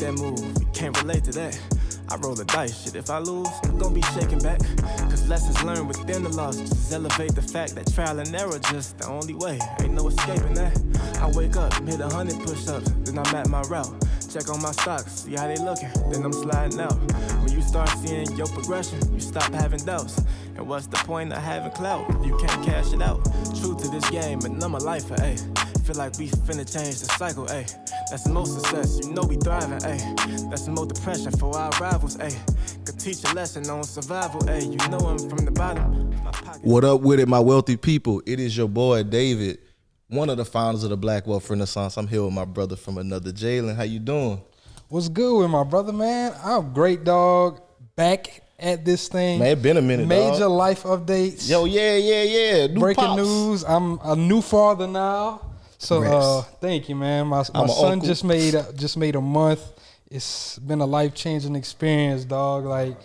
that move, you can't relate to that. I roll the dice, shit, if I lose, I'm gonna be shaking back. Cause lessons learned within the loss just elevate the fact that trial and error just the only way. Ain't no escaping that. I wake up, hit 100 push-ups, then I'm at my route. Check on my stocks, see how they looking, then I'm sliding out. When you start seeing your progression, you stop having doubts. And what's the point of having clout if you can't cash it out? True to this game, and I'm a lifer, ayy. Feel like we finna change the cycle, ayy. That's the most success, you know we thriving, ayy. That's the most depression for our rivals, ayy. Could teach a lesson on survival, ayy. You know I'm from the bottom. What up with it, my wealthy people? It is your boy, David, one of the founders of the Black Wealth Renaissance. I'm here with my brother from another Jalen. How you doing? What's good with my brother, man? I'm great, dog. Back at this thing. Man, it been a minute, Major dog. life updates. Yo, yeah. New Breaking pops. news. I'm a new father now. So thank you, man. My son uncle. just made a month. It's been a life-changing experience, dog. Like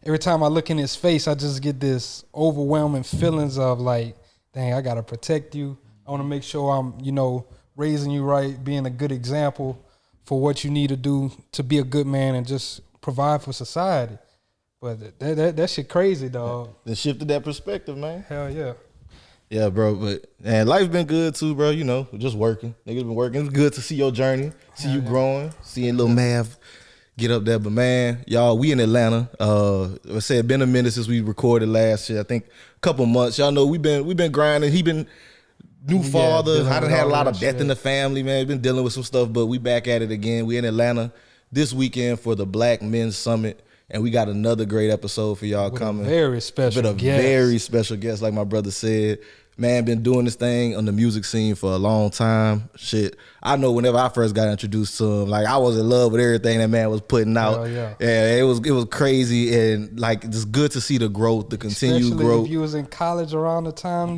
every time I look in his face, I just get this overwhelming feelings of like, dang, I gotta protect you. I want to make sure I'm, raising you right, being a good example for what you need to do to be a good man and just provide for society. But that shit crazy, dog. Then shifted that perspective, man. Hell yeah. Yeah, bro. But man, life's been good too, bro. Just working. Niggas been working. It's good to see your journey, see you growing, seeing little Mav get up there. But man, y'all, we in Atlanta. I said been a minute since we recorded last year. I think a couple months. Y'all know we been grinding. He been new father. I done had a lot of death in the family, man. Been dealing with some stuff, but we back at it again. We in Atlanta this weekend for the Black Men's Summit. And we got another great episode for y'all coming. Very special guest. Very special guest, like my brother said. Man, been doing this thing on the music scene for a long time. Shit, I know whenever I first got introduced to him, like I was in love with everything that man was putting out. Oh, yeah. Yeah, it was crazy, and like it's good to see the growth, the continued Especially growth. if you was in college around the time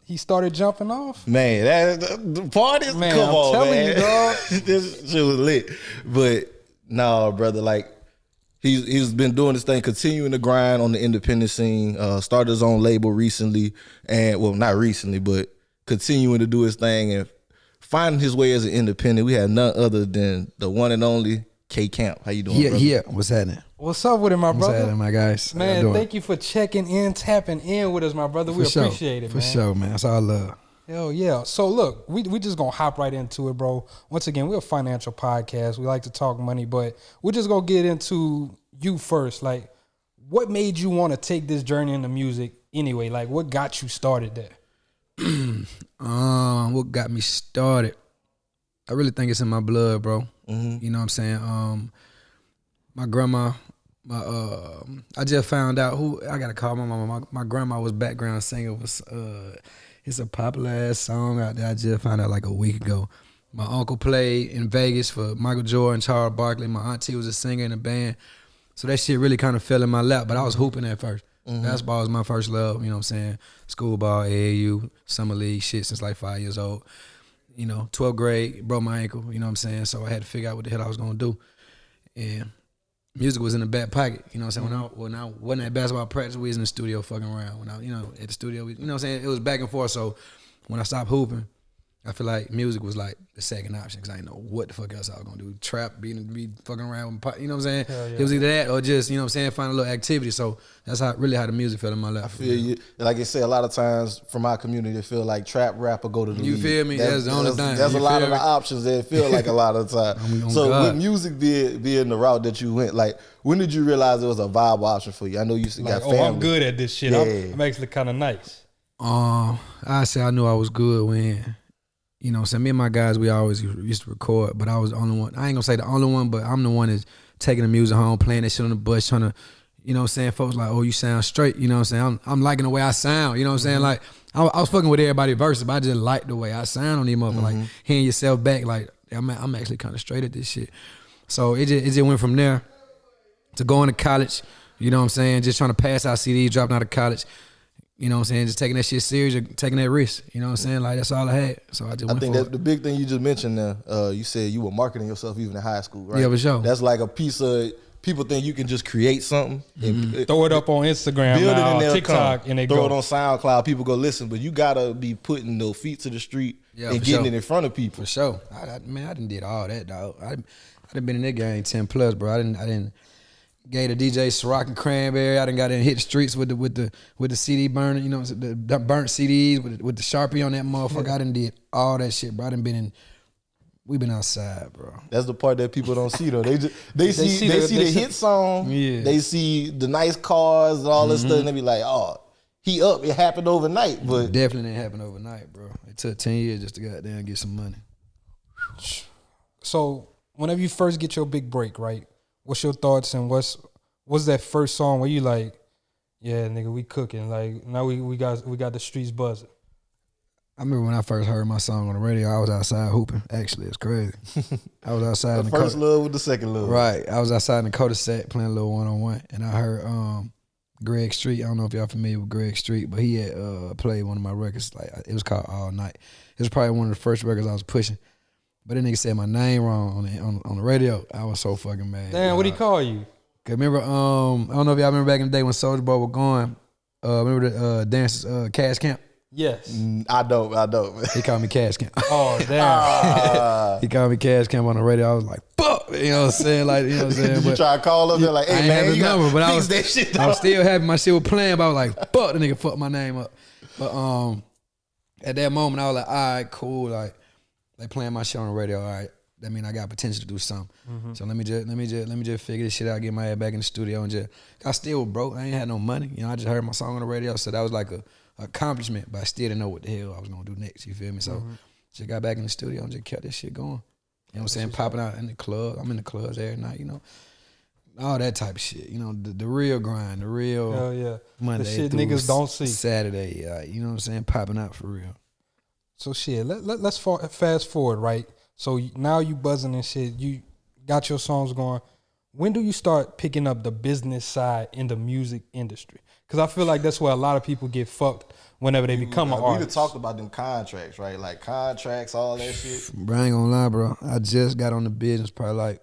he started jumping off. Man, the parties, Man, come I'm on, telling man. you, dog. This shit was lit. But no, brother, like he's been doing this thing, continuing to grind on the independent scene. Started his own label recently, and well, not recently, but continuing to do his thing and finding his way as an independent. We had none other than the one and only K Camp. How you doing, brother? Yeah. What's happening? What's up with it, my What's brother? happening, my guys? How y'all Man, doing? thank you for checking in, tapping in with us, my brother. We For appreciate it, For man. sure, man. That's all love. Hell yeah. So look, we just gonna hop right into it, bro. Once again, we're a financial podcast. We like to talk money, but we're just gonna get into you first. Like, what made you want to take this journey into music anyway? Like, what got you started there? What got me started? I really think it's in my blood, bro. Mm-hmm. You know what I'm saying? My grandma, I just found out who I gotta call my mama. My grandma was background singer. Was it's a popular ass song out there. I just found out like a week ago. My uncle played in Vegas for Michael Jordan, Charles Barkley. My auntie was a singer in a band. So that shit really kind of fell in my lap, but I was hooping at first. Mm-hmm. Basketball was my first love, you know what I'm saying? School ball, AAU, summer league, shit since like 5 years old. 12th grade, broke my ankle, you know what I'm saying? So I had to figure out what the hell I was gonna do. And music was in the back pocket, you know what I'm saying? When I wasn't at basketball practice, we was in the studio fucking around. When I, at the studio, you know what I'm saying? It was back and forth. So when I stopped hooping, I feel like music was like the second option because I didn't know what the fuck else I was gonna do. Trap, be fucking around with, you know what I'm saying? Hell yeah. It was either that or just, you know what I'm saying, find a little activity. So that's how the music fell in my lap. I feel you. Like I say, a lot of times from our community, it feel like trap rapper go to the You league. feel me? That's the only thing. There's a You lot feel of the me? options that it feel like a lot of the time. On So God. with music being the route that you went, like when did you realize it was a viable option for you? I know you got family. I'm good at this shit. Yeah. I'm actually kind of nice. I say I knew I was good when, you know, so me and my guys, we always used to record, but I was the only one. I ain't gonna say the only one, but I'm the one that's taking the music home, playing that shit on the bus, trying to, you know what I'm saying? Folks like, oh, you sound straight, you know what I'm saying? I'm liking the way I sound, you know what I'm saying? Like, I was fucking with everybody's verses, but I just like the way I sound on these motherfuckers. Like, hearing yourself back, like, I'm actually kind of straight at this shit. So it just went from there to going to college, you know what I'm saying? Just trying to pass out CDs, dropping out of college. You know what I'm saying? Just taking that shit serious, taking that risk. You know what I'm saying? Like, that's all I had. So I just went I think for that it. the big thing you just mentioned there, you said you were marketing yourself even in high school, right? Yeah, for sure. That's like a piece of, people think you can just create something. And Throw it up on Instagram build it now, and they'll TikTok, come. and they throw go. it on SoundCloud, people go listen, but you gotta be putting those feet to the street Yeah, and for getting sure. it in front of people. For sure. I done did all that, dog. I done been in that game 10 plus, bro. I didn't gave the DJ Ciroc and Cranberry. I done got in hit the streets with the CD burner, you know, the burnt CDs with the Sharpie on that motherfucker. I done did all that shit, bro. I done been in. We been outside, bro. That's the part that people don't see though. They see the hit song. Yeah. They see the nice cars and all this stuff, and they be like, "Oh, he up." It happened overnight, but Definitely didn't happen overnight, bro. It took 10 years just to goddamn get some money. So whenever you first get your big break, right? What's your thoughts and what's that first song where you like, yeah, nigga, we cooking. Like now we got the streets buzzing. I remember when I first heard my song on the radio, I was outside hooping. Actually, it's crazy. I was outside. the first love with the second love. Right. I was outside in the cul-de-sac playing a little one-on-one, and I heard Greg Street. I don't know if y'all familiar with Greg Street, but he had played one of my records. Like it was called All Night. It was probably one of the first records I was pushing. But that nigga said my name wrong on the radio. I was so fucking mad. Damn, what'd he call you? Cause remember, I don't know if y'all remember back in the day when Soulja Boy was going. Remember the dancers, Cash Camp? Yes. I don't. He called me Cash Camp. Oh damn. He called me Cash Camp on the radio. I was like, fuck. You know what I'm saying? Like, you know what I'm saying? Did you try to call up there like, I hey ain't man, have his you number, but fix that shit. I was still happy my shit was playing, but I was like, fuck, the nigga fucked my name up. But at that moment, I was like, all right, cool. Like, they playing my shit on the radio. All right, that mean I got potential to do something. So let me just figure this shit out, get my head back in the studio, and just I still was broke. I ain't had no money. You know, I just heard my song on the radio, so that was like a accomplishment. But I still didn't know what the hell I was gonna do next. You feel me? So just got back in the studio and just kept this shit going. You know what I'm saying? Popping out in the club. I'm in the clubs every night. You know, all that type of shit. You know, the real grind, the real Hell yeah. Monday The shit through niggas don't see. Saturday. You know what I'm saying? Popping out for real. So shit, let's fast forward, right? So now you buzzing and shit. You got your songs going. When do you start picking up the business side in the music industry? Because I feel like that's where a lot of people get fucked whenever they become an We artist. done talked about them contracts, right? Like contracts, all that shit. Bro, I ain't gonna lie, bro. I just got on the business probably like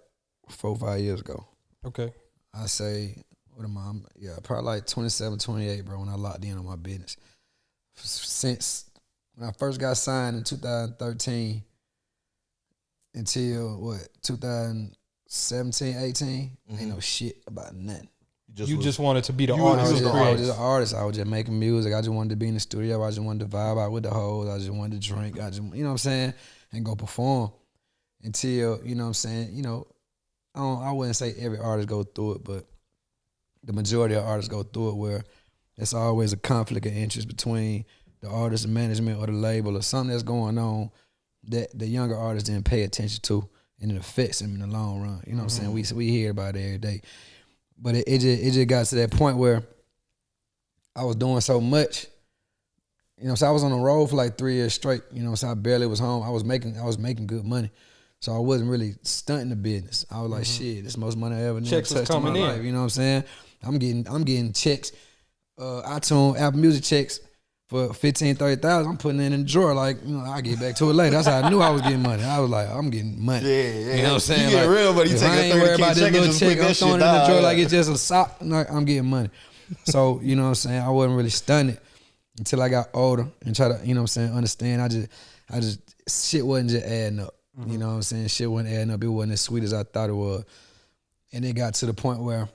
4 or 5 years ago. Okay. I say, what am I? Yeah, probably like 27, 28, bro, when I locked in on my business. Since when I first got signed in 2013 until 2017, 18, ain't no shit about nothing. You just wanted to be the You was artist. the who I was creates. just an artist. I was just making music. I just wanted to be in the studio. I just wanted to vibe out with the hoes. I just wanted to drink. I just, you know what I'm saying, and go perform until, you know what I'm saying, you know, I wouldn't say every artist go through it, but the majority of artists go through it where it's always a conflict of interest between the artist and management or the label or something that's going on that the younger artists didn't pay attention to, and it affects them in the long run. You know what I'm saying? We hear about it every day. But it just got to that point where I was doing so much, you know, so I was on the road for like 3 years straight, you know, so I barely was home. I was making good money. So I wasn't really stunting the business. I was like, shit, this is the most money I ever Checks is touched in my coming in. life. You know what I'm saying? I'm getting checks, iTunes, Apple Music checks for 15, 30,000. I'm putting it in the drawer. Like, you know, I'll get back to it later. That's how I knew I was getting money. I was like, I'm getting money. Yeah. You know what I'm saying? You get Like, real, but you if take I a ain't worried 30K about this check and little just check, put that I'm shit throwing it in the down. drawer like it's just a sock. Like, I'm getting money. So, you know what I'm saying? I wasn't really stunning until I got older and try to, you know what I'm saying, understand. I just shit wasn't just adding up. You know what I'm saying? Shit wasn't adding up. It wasn't as sweet as I thought it was. And it got to the point where,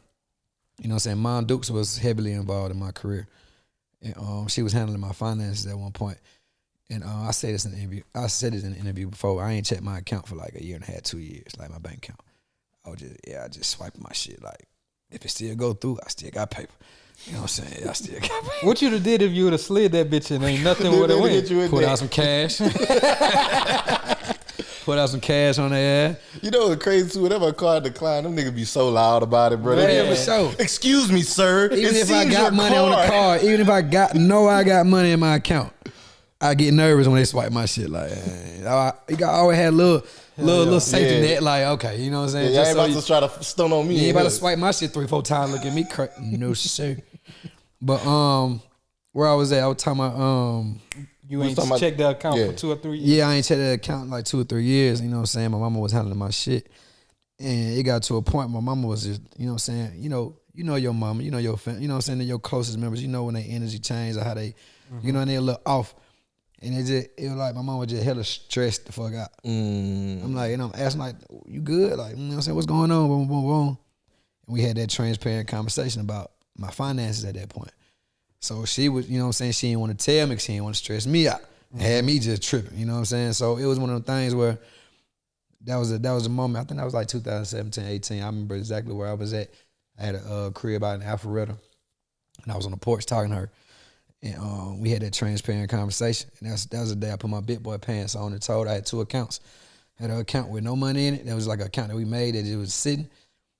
you know what I'm saying, Mom Dukes was heavily involved in my career. And she was handling my finances at one point. And I said this in the interview. I said this in the interview before. I ain't checked my account for like a year and a half, 2 years, like my bank account. I just swiping my shit. Like, if it still go through, I still got paper. You know what I'm saying? I still got paper. What you'd have did if you would have slid that bitch and ain't nothing would have went? Put out some cash. Put out some cash on their ass. You know what's crazy too? Whenever a car decline, them niggas be so loud about it, bro. Man, They be for sure. excuse me, sir. Even It if I seems got your money on the card, even if I got money in my account, I get nervous when they swipe my shit. Like, I always had a little safety Yeah. net. Like, okay, you know what I'm saying? Yeah, y'all ain't so about to try to stun on me. you ain't about to huh? swipe my shit 3-4 times. Look at me, no sir. But where I was at, I was talking about You We ain't talking about- checked the account yeah. for 2 or 3 years. yeah, I ain't checked that account in like 2 or 3 years. You know what I'm saying? My mama was handling my shit, and it got to a point. My mama was just, you know what I'm saying? You know your mama, you know your family, you know what I'm saying? They're your closest members. You know when they energy change or how they, you know, and they a little off. And it was like my mom was just hella stressed the fuck out. I'm like, and I'm asking like, you good? Like, you know what I'm saying, what's going on? Boom, boom, boom. And we had that transparent conversation about my finances at that point. So she was, you know what I'm saying, she didn't want to tell me because she didn't want to stress me out. Had me just tripping, you know what I'm saying? So it was one of the things where that was a moment. I think that was like 2017, 18. I remember exactly where I was at. I had a crib out in Alpharetta, and I was on the porch talking to her. And we had that transparent conversation. And that was the day I put my big boy pants on and told her I had 2 accounts. I had an account with no money in it. That was like an account that we made that it was sitting.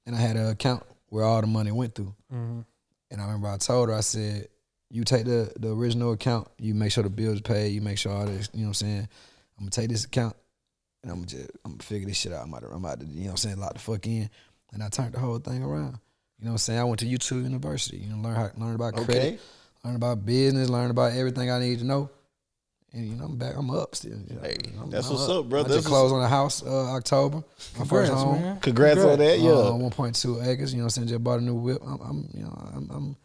And I had an account where all the money went through. And I remember I told her, I said, you take the original account, you make sure the bills are paid, you make sure all this, you know what I'm saying? I'm gonna take this account and I'm gonna figure this shit out. I'm about to, you know what I'm saying, lock the fuck in. And I turned the whole thing around. You know what I'm saying? I went to YouTube University, you know, learn about credit, learn about business, learn about everything I need to know. And you know, I'm up still. You know, Hey, that's what's up, brother. I just closed on a house October. My first home. Man. Congrats on that, yeah. 1.2 acres. You know what I'm saying? Just bought a new whip. I'm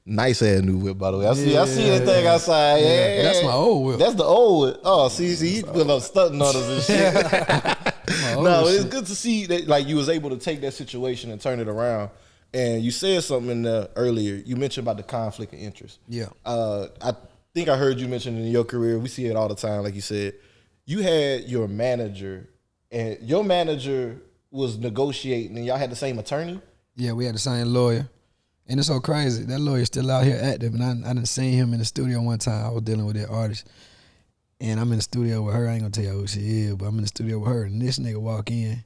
Nice ass new whip, by the way. I see that thing outside. Yeah, that's my old whip. That's the old whip. Oh, see, he put up stunting on us and shit. No, it's good to see that like you was able to take that situation and turn it around. And you said something in there earlier. You mentioned about the conflict of interest. Yeah. I think I heard you mention in your career, we see it all the time, like you said, you had your manager, and your manager was negotiating, and y'all had the same attorney? Yeah, we had the same lawyer. And it's so crazy. That lawyer's still out here active. And I done seen him in the studio one time. I was dealing with that artist. And I'm in the studio with her. I ain't gonna tell you who she is, but I'm in the studio with her. And this nigga walk in.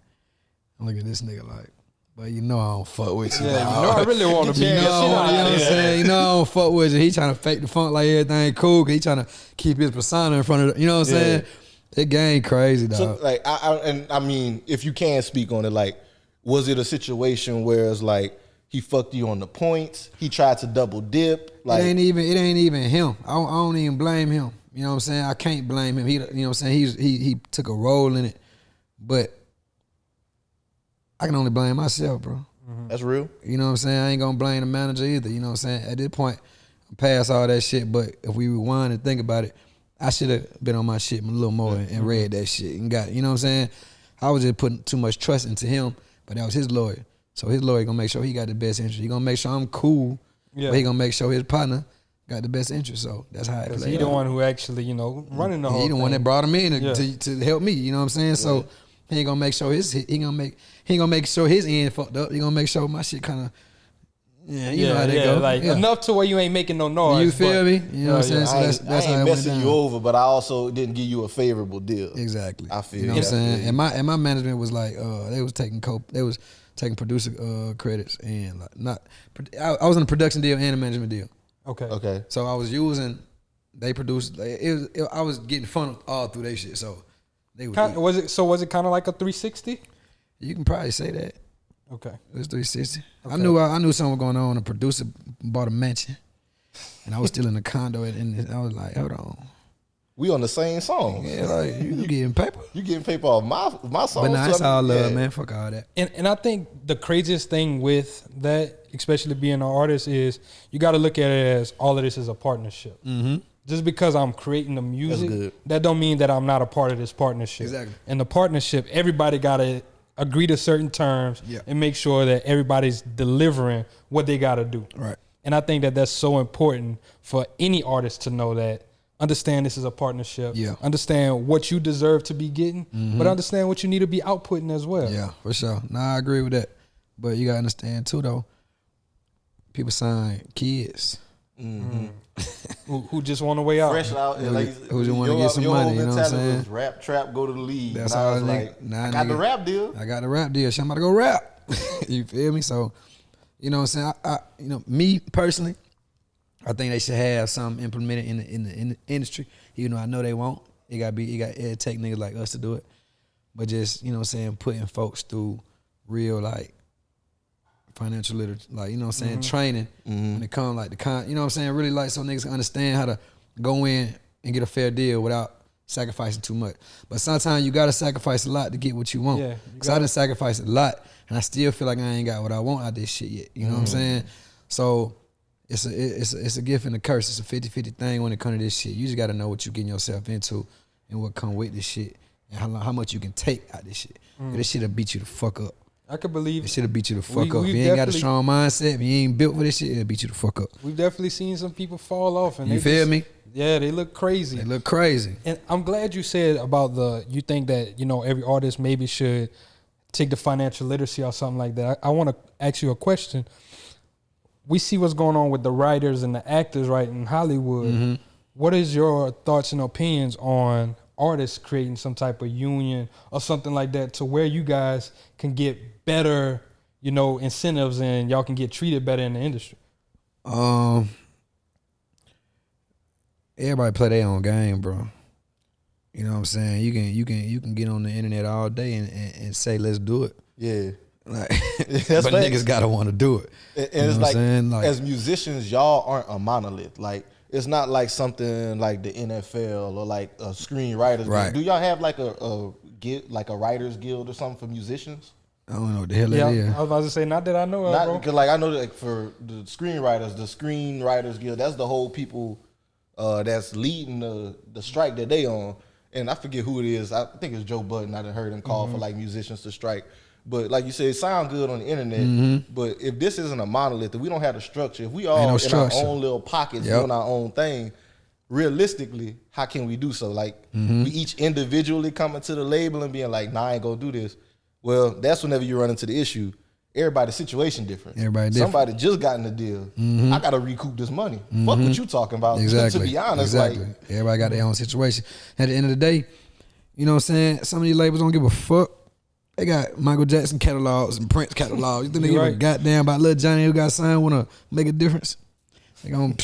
I'm looking at this nigga like, but you know I don't fuck with you. Yeah, you know I really want to be. You know what I'm saying? You know I don't fuck with you. He trying to fake the funk like everything cool. Cause he trying to keep his persona in front of the, you know what I'm saying? That game crazy, dog. So, like, I mean, if you can speak on it, like, was it a situation where it's like, he fucked you on the points. He tried to double dip. Like, it ain't even him. I don't even blame him. You know what I'm saying? I can't blame him. He, you know what I'm saying? He took a role in it, but I can only blame myself, bro. that's real. You know what I'm saying? I ain't gonna blame the manager either. You know what I'm saying? At this point, I'm past all that shit. But if we rewind and think about it, I should have been on my shit a little more and read that shit and got it. You know what I'm saying? I was just putting too much trust into him, but that was his lawyer. So his lawyer gonna make sure he got the best interest. He gonna make sure I'm cool, but he gonna make sure his partner got the best interest. So that's how it plays. He the one who actually, you know, running the whole He the thing. one that brought him in to help me. You know what I'm saying? So he ain't gonna make sure he gonna make sure his end fucked up. He gonna make sure my shit kind of you know how they go. Like enough to where you ain't making no noise. You feel me? You know what I'm saying? So that's I how ain't it went messing down. you over, but I also didn't give you a favorable deal. Exactly. I feel you know you. what I'm I saying. feel And my management was like, they was taking producer credits and like not. I was in a production deal and a management deal. Okay. So I was using. They produced. I was getting funneled all through their shit. So they would. Was it kind of like a 360? You can probably say that. Okay. It was 360. Okay. I knew something was going on. The producer bought a mansion, and I was still in the condo, and I was like, hold on. We on the same song. Yeah, like you getting paper. You getting paper off my song. But nah, it's all love, yeah. man. Fuck all that. And I think the craziest thing with that, especially being an artist, is you got to look at it as all of this is a partnership. Mm-hmm. Just because I'm creating the music, good. that don't mean that I'm not a part of this partnership. Exactly. And the partnership, everybody got to agree to certain terms and make sure that everybody's delivering what they got to do. Right. And I think that that's so important for any artist to know that. Understand this is a partnership. Yeah. Understand what you deserve to be getting, but understand what you need to be outputting as well. Yeah, for sure. Nah, I agree with that. But you gotta understand too, though. People sign kids. Who just want a way out. Fresh out, and like, who just wanna get some your money, whole you know what I'm mentality saying? was rap, trap, go to the league. That's and I all was nigga- like, nah, I got the nigga. rap deal. I got the rap deal. So I'm about to go rap. You feel me? So, you know what I'm saying? I you know, me personally, I think they should have something implemented in the industry. Even though I know they won't. It take niggas like us to do it. But just, you know what I'm saying, putting folks through real like financial literature, like, you know what I'm saying, training when it comes like you know what I'm saying, really like so niggas can understand how to go in and get a fair deal without sacrificing too much. But sometimes you gotta sacrifice a lot to get what you want. Yeah, Cause I done sacrificed a lot and I still feel like I ain't got what I want out of this shit yet. You know what I'm saying? So it's a gift and a curse. It's a 50-50 thing when it comes to this shit. You just gotta know what you getting yourself into and what come with this shit and how much you can take out this shit. This shit'll beat you the fuck up. I could believe This it. shit'll beat you the fuck up. we've If you ain't got a definitely- strong mindset, if you ain't built for this shit, it'll beat you the fuck up. We've definitely seen some people fall off, and You they feel just- me? Yeah, they look crazy. They look crazy. And I'm glad you said about you think that, every artist maybe should take the financial literacy or something like that. I want to ask you a question. We see what's going on with the writers and the actors, right, in Hollywood. What is your thoughts and opinions on artists creating some type of union or something like that to where you guys can get better, incentives and y'all can get treated better in the industry? Everybody play their own game, bro. You know what I'm saying? You can get on the internet all day and say let's do it. Yeah. Like, That's but facts. niggas gotta want to do it. And You know it's what like, I'm saying? Like- as musicians, y'all aren't a monolith. Like, it's not like something like the NFL or like a screenwriters. Right. Do y'all have like a writers guild or something for musicians? I don't know what the hell Yeah, it is. I was about to say, not that I know of, Not bro. because like I know that for the screenwriters guild, that's the whole people that's leading the strike that they on. And I forget who it is. I think it's Joe Budden. I done heard him call for like musicians to strike. But like you said, it sound good on the internet. But if this isn't a monolith, if we don't have the structure, if we all no in structure. our own little pockets Yep. doing our own thing, realistically, how can we do so? Like we each individually coming to the label and being like, nah, I ain't gonna do this. Well, that's whenever you run into the issue. Everybody's situation different. Everybody different. Somebody just got in the deal. I gotta recoup this money. Fuck what you talking about. Exactly. to be honest, exactly. like Everybody got their own situation. At the end of the day, you know what I'm saying? Some of these labels don't give a fuck. They got Michael Jackson catalogs and Prince catalogs. You think they You give a right. goddamn about Lil Johnny who got signed wanna make a difference? They gon'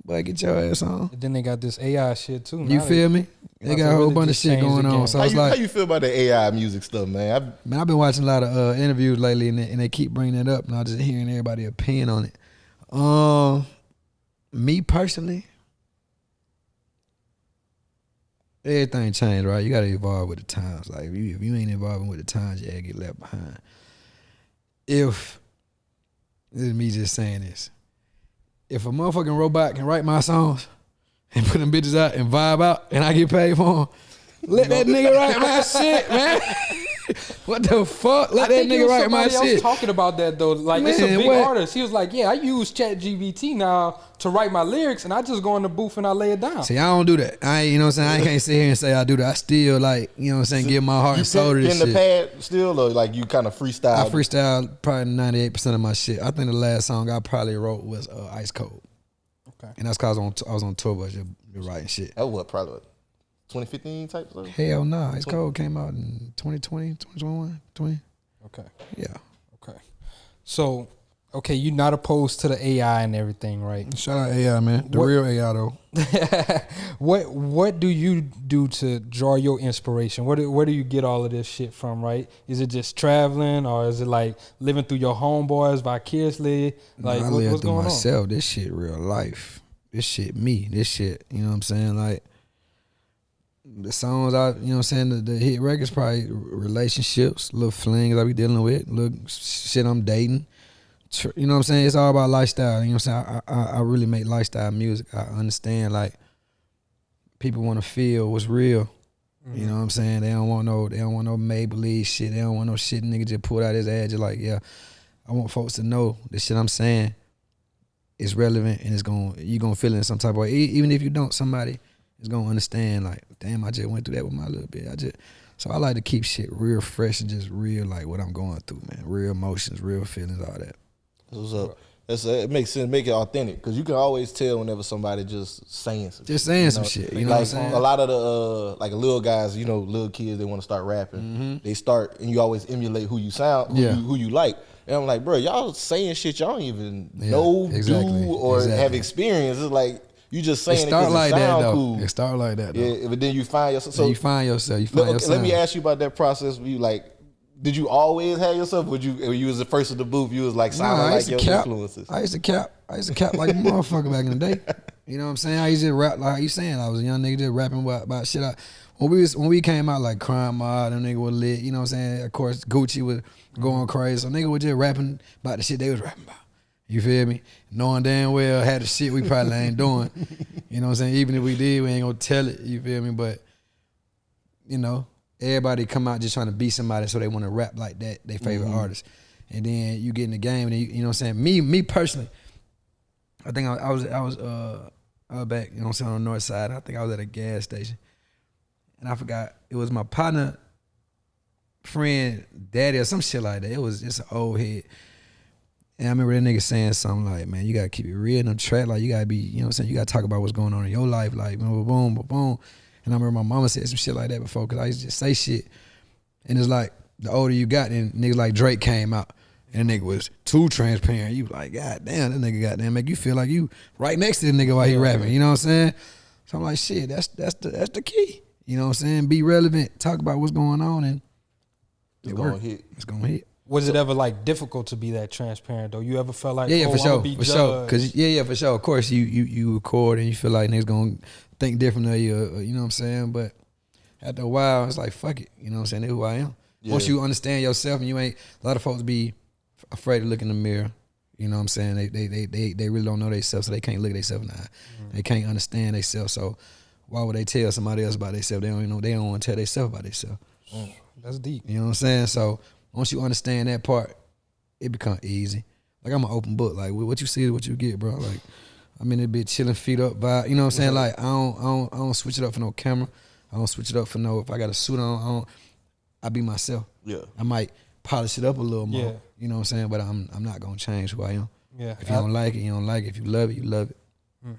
boy, get your ass on. And then they got this AI shit too. You Now feel me? They about got to a whole really bunch of just shit change the going on. game. So how it's you, like, how you feel about the AI music stuff, man? man, I've been watching a lot of interviews lately, and they keep bringing it up, and I'm just hearing everybody's opinion on it. Me personally, everything changed, right? You got to evolve with the times. Like if you ain't evolving with the times, you get left behind. If this is me just saying this, if a motherfucking robot can write my songs and put them bitches out and vibe out, and I get paid for them, let that nigga write my shit, man. What the fuck? Let that nigga write my somebody else shit. talking about that though. Like it's a Man, big what? artist. He was like, yeah, I use ChatGPT now to write my lyrics, and I just go in the booth and I lay it down. See, I don't do that. You know what I'm saying? I can't sit here and say I do that. I still like, you know what I'm saying, give my heart You and soul to this in the shit. pad still, or like you kind of freestyle? I freestyle probably 98% of my shit. I think the last song I probably wrote was Ice Cold. Okay. And that's cause I was on tour bus just writing shit. That what probably 2015 type stuff. Hell no. Ice Cold came out in 2020, 2021, 20. Okay. Yeah. Okay. So, okay, you're not opposed to the AI and everything, right? Shout out AI, man. The What- real AI though. What do you do to draw your inspiration? Where do you get all of this shit from, right? Is it just traveling, or is it like living through your homeboys vicariously? Like I what, live what's through going myself. This shit real life. This shit me. This shit, you know what I'm saying? Like the songs you know what I'm saying, the hit records probably relationships, little flings I be dealing with, little shit I'm dating. You know what I'm saying? It's all about lifestyle. You know what I'm saying? I really make lifestyle music. I understand like people want to feel what's real. You know what I'm saying? They don't want no make-believe shit. They don't want no shit nigga just pulled out his ass just like, yeah. I want folks to know the shit I'm saying is relevant and you gonna feel it in some type of way. Even if you don't, somebody is gonna understand like, damn, I just went through that with my little bit. So I like to keep shit real fresh and just real like what I'm going through, man. Real emotions, real feelings, all that. What's up? It makes sense. Make it authentic because you can always tell whenever somebody just saying some. Just shit, saying you some know? shit, you know like what I'm saying? a lot of the like little guys, you know, little kids, they want to start rapping. They start and you always emulate who you sound, who you like. And I'm like, bro, y'all saying shit y'all don't even know, exactly, do, or exactly. have experience. It's like you just It saying it start because like it that sound though. cool. It start like that though. Yeah, but then you find yourself. So So you find yourself. You let, find okay, yourself. let me ask you about that process. Were you like, did you always have yourself? Would you was the first of the booth? You was like sounding like your influences. I used to cap like a motherfucker back in the day. You know what I'm saying? I used to rap like you saying. I was a young nigga just rapping about shit. When we came out like Crime Mob, them nigga was lit. You know what I'm saying? Of course, Gucci was going crazy. So nigga was just rapping about the shit they was rapping about. You feel me? Knowing damn well had the shit we probably ain't doing. You know what I'm saying? Even if we did, we ain't gonna tell it. You feel me? But you know, everybody come out just trying to be somebody, so they want to rap like that, their favorite artist. And then you get in the game, and you know what I'm saying? Me personally, I think I was back, you know what I'm saying, on the north side. I think I was at a gas station, and I forgot it was my partner, friend, daddy, or some shit like that. It was just an old head. And I remember that nigga saying something like, man, you gotta keep it real in the track. Like, you gotta be, you know what I'm saying? You gotta talk about what's going on in your life. Like, boom, boom, boom, boom. And I remember my mama said some shit like that before, because I used to just say shit. And it's like, the older you got, and niggas like Drake came out, and the nigga was too transparent. You like, God damn, that nigga goddamn make you feel like you right next to the nigga while he rapping. You know what I'm saying? So I'm like, shit, that's the key. You know what I'm saying? Be relevant, talk about what's going on, and It's gonna hit. It's gonna hit. Was it ever like difficult to be that transparent though? You ever felt like, Yeah, oh, for sure, I'ma be for sure. judged? Cause for sure. Of course, you record and you feel like niggas gonna think different of you. You know what I'm saying? But after a while, it's like, fuck it. You know what I'm saying? That's who I am. Yeah. Once you understand yourself, and you ain't. A lot of folks be afraid to look in the mirror. You know what I'm saying? They really don't know themselves, so they can't look at themselves in the eye. They can't understand themselves. So why would they tell somebody else about themselves? They don't even know. They don't want to tell themselves about themselves. That's deep. You know what I'm saying? So once you understand that part, it become easy. Like, I'm an open book. Like, what you see is what you get, bro. Like, I'm in that bitch chilling, feet up, vibe. You know what I'm saying? Like, I don't switch it up for no camera. I don't switch it up for no. If I got a suit on, I be myself. Yeah. I might polish it up a little more. Yeah. You know what I'm saying? But I'm not gonna change who I am. Yeah. If you don't like it, you don't like it. If you love it, you love it.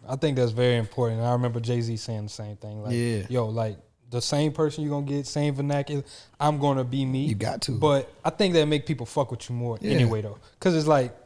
I think that's very important. I remember Jay-Z saying the same thing. Like, Yeah. yo, like, the same person you're gonna get, same vernacular, I'm gonna be me. You got to. But I think that make people fuck with you more Yeah. anyway though. Cause it's like,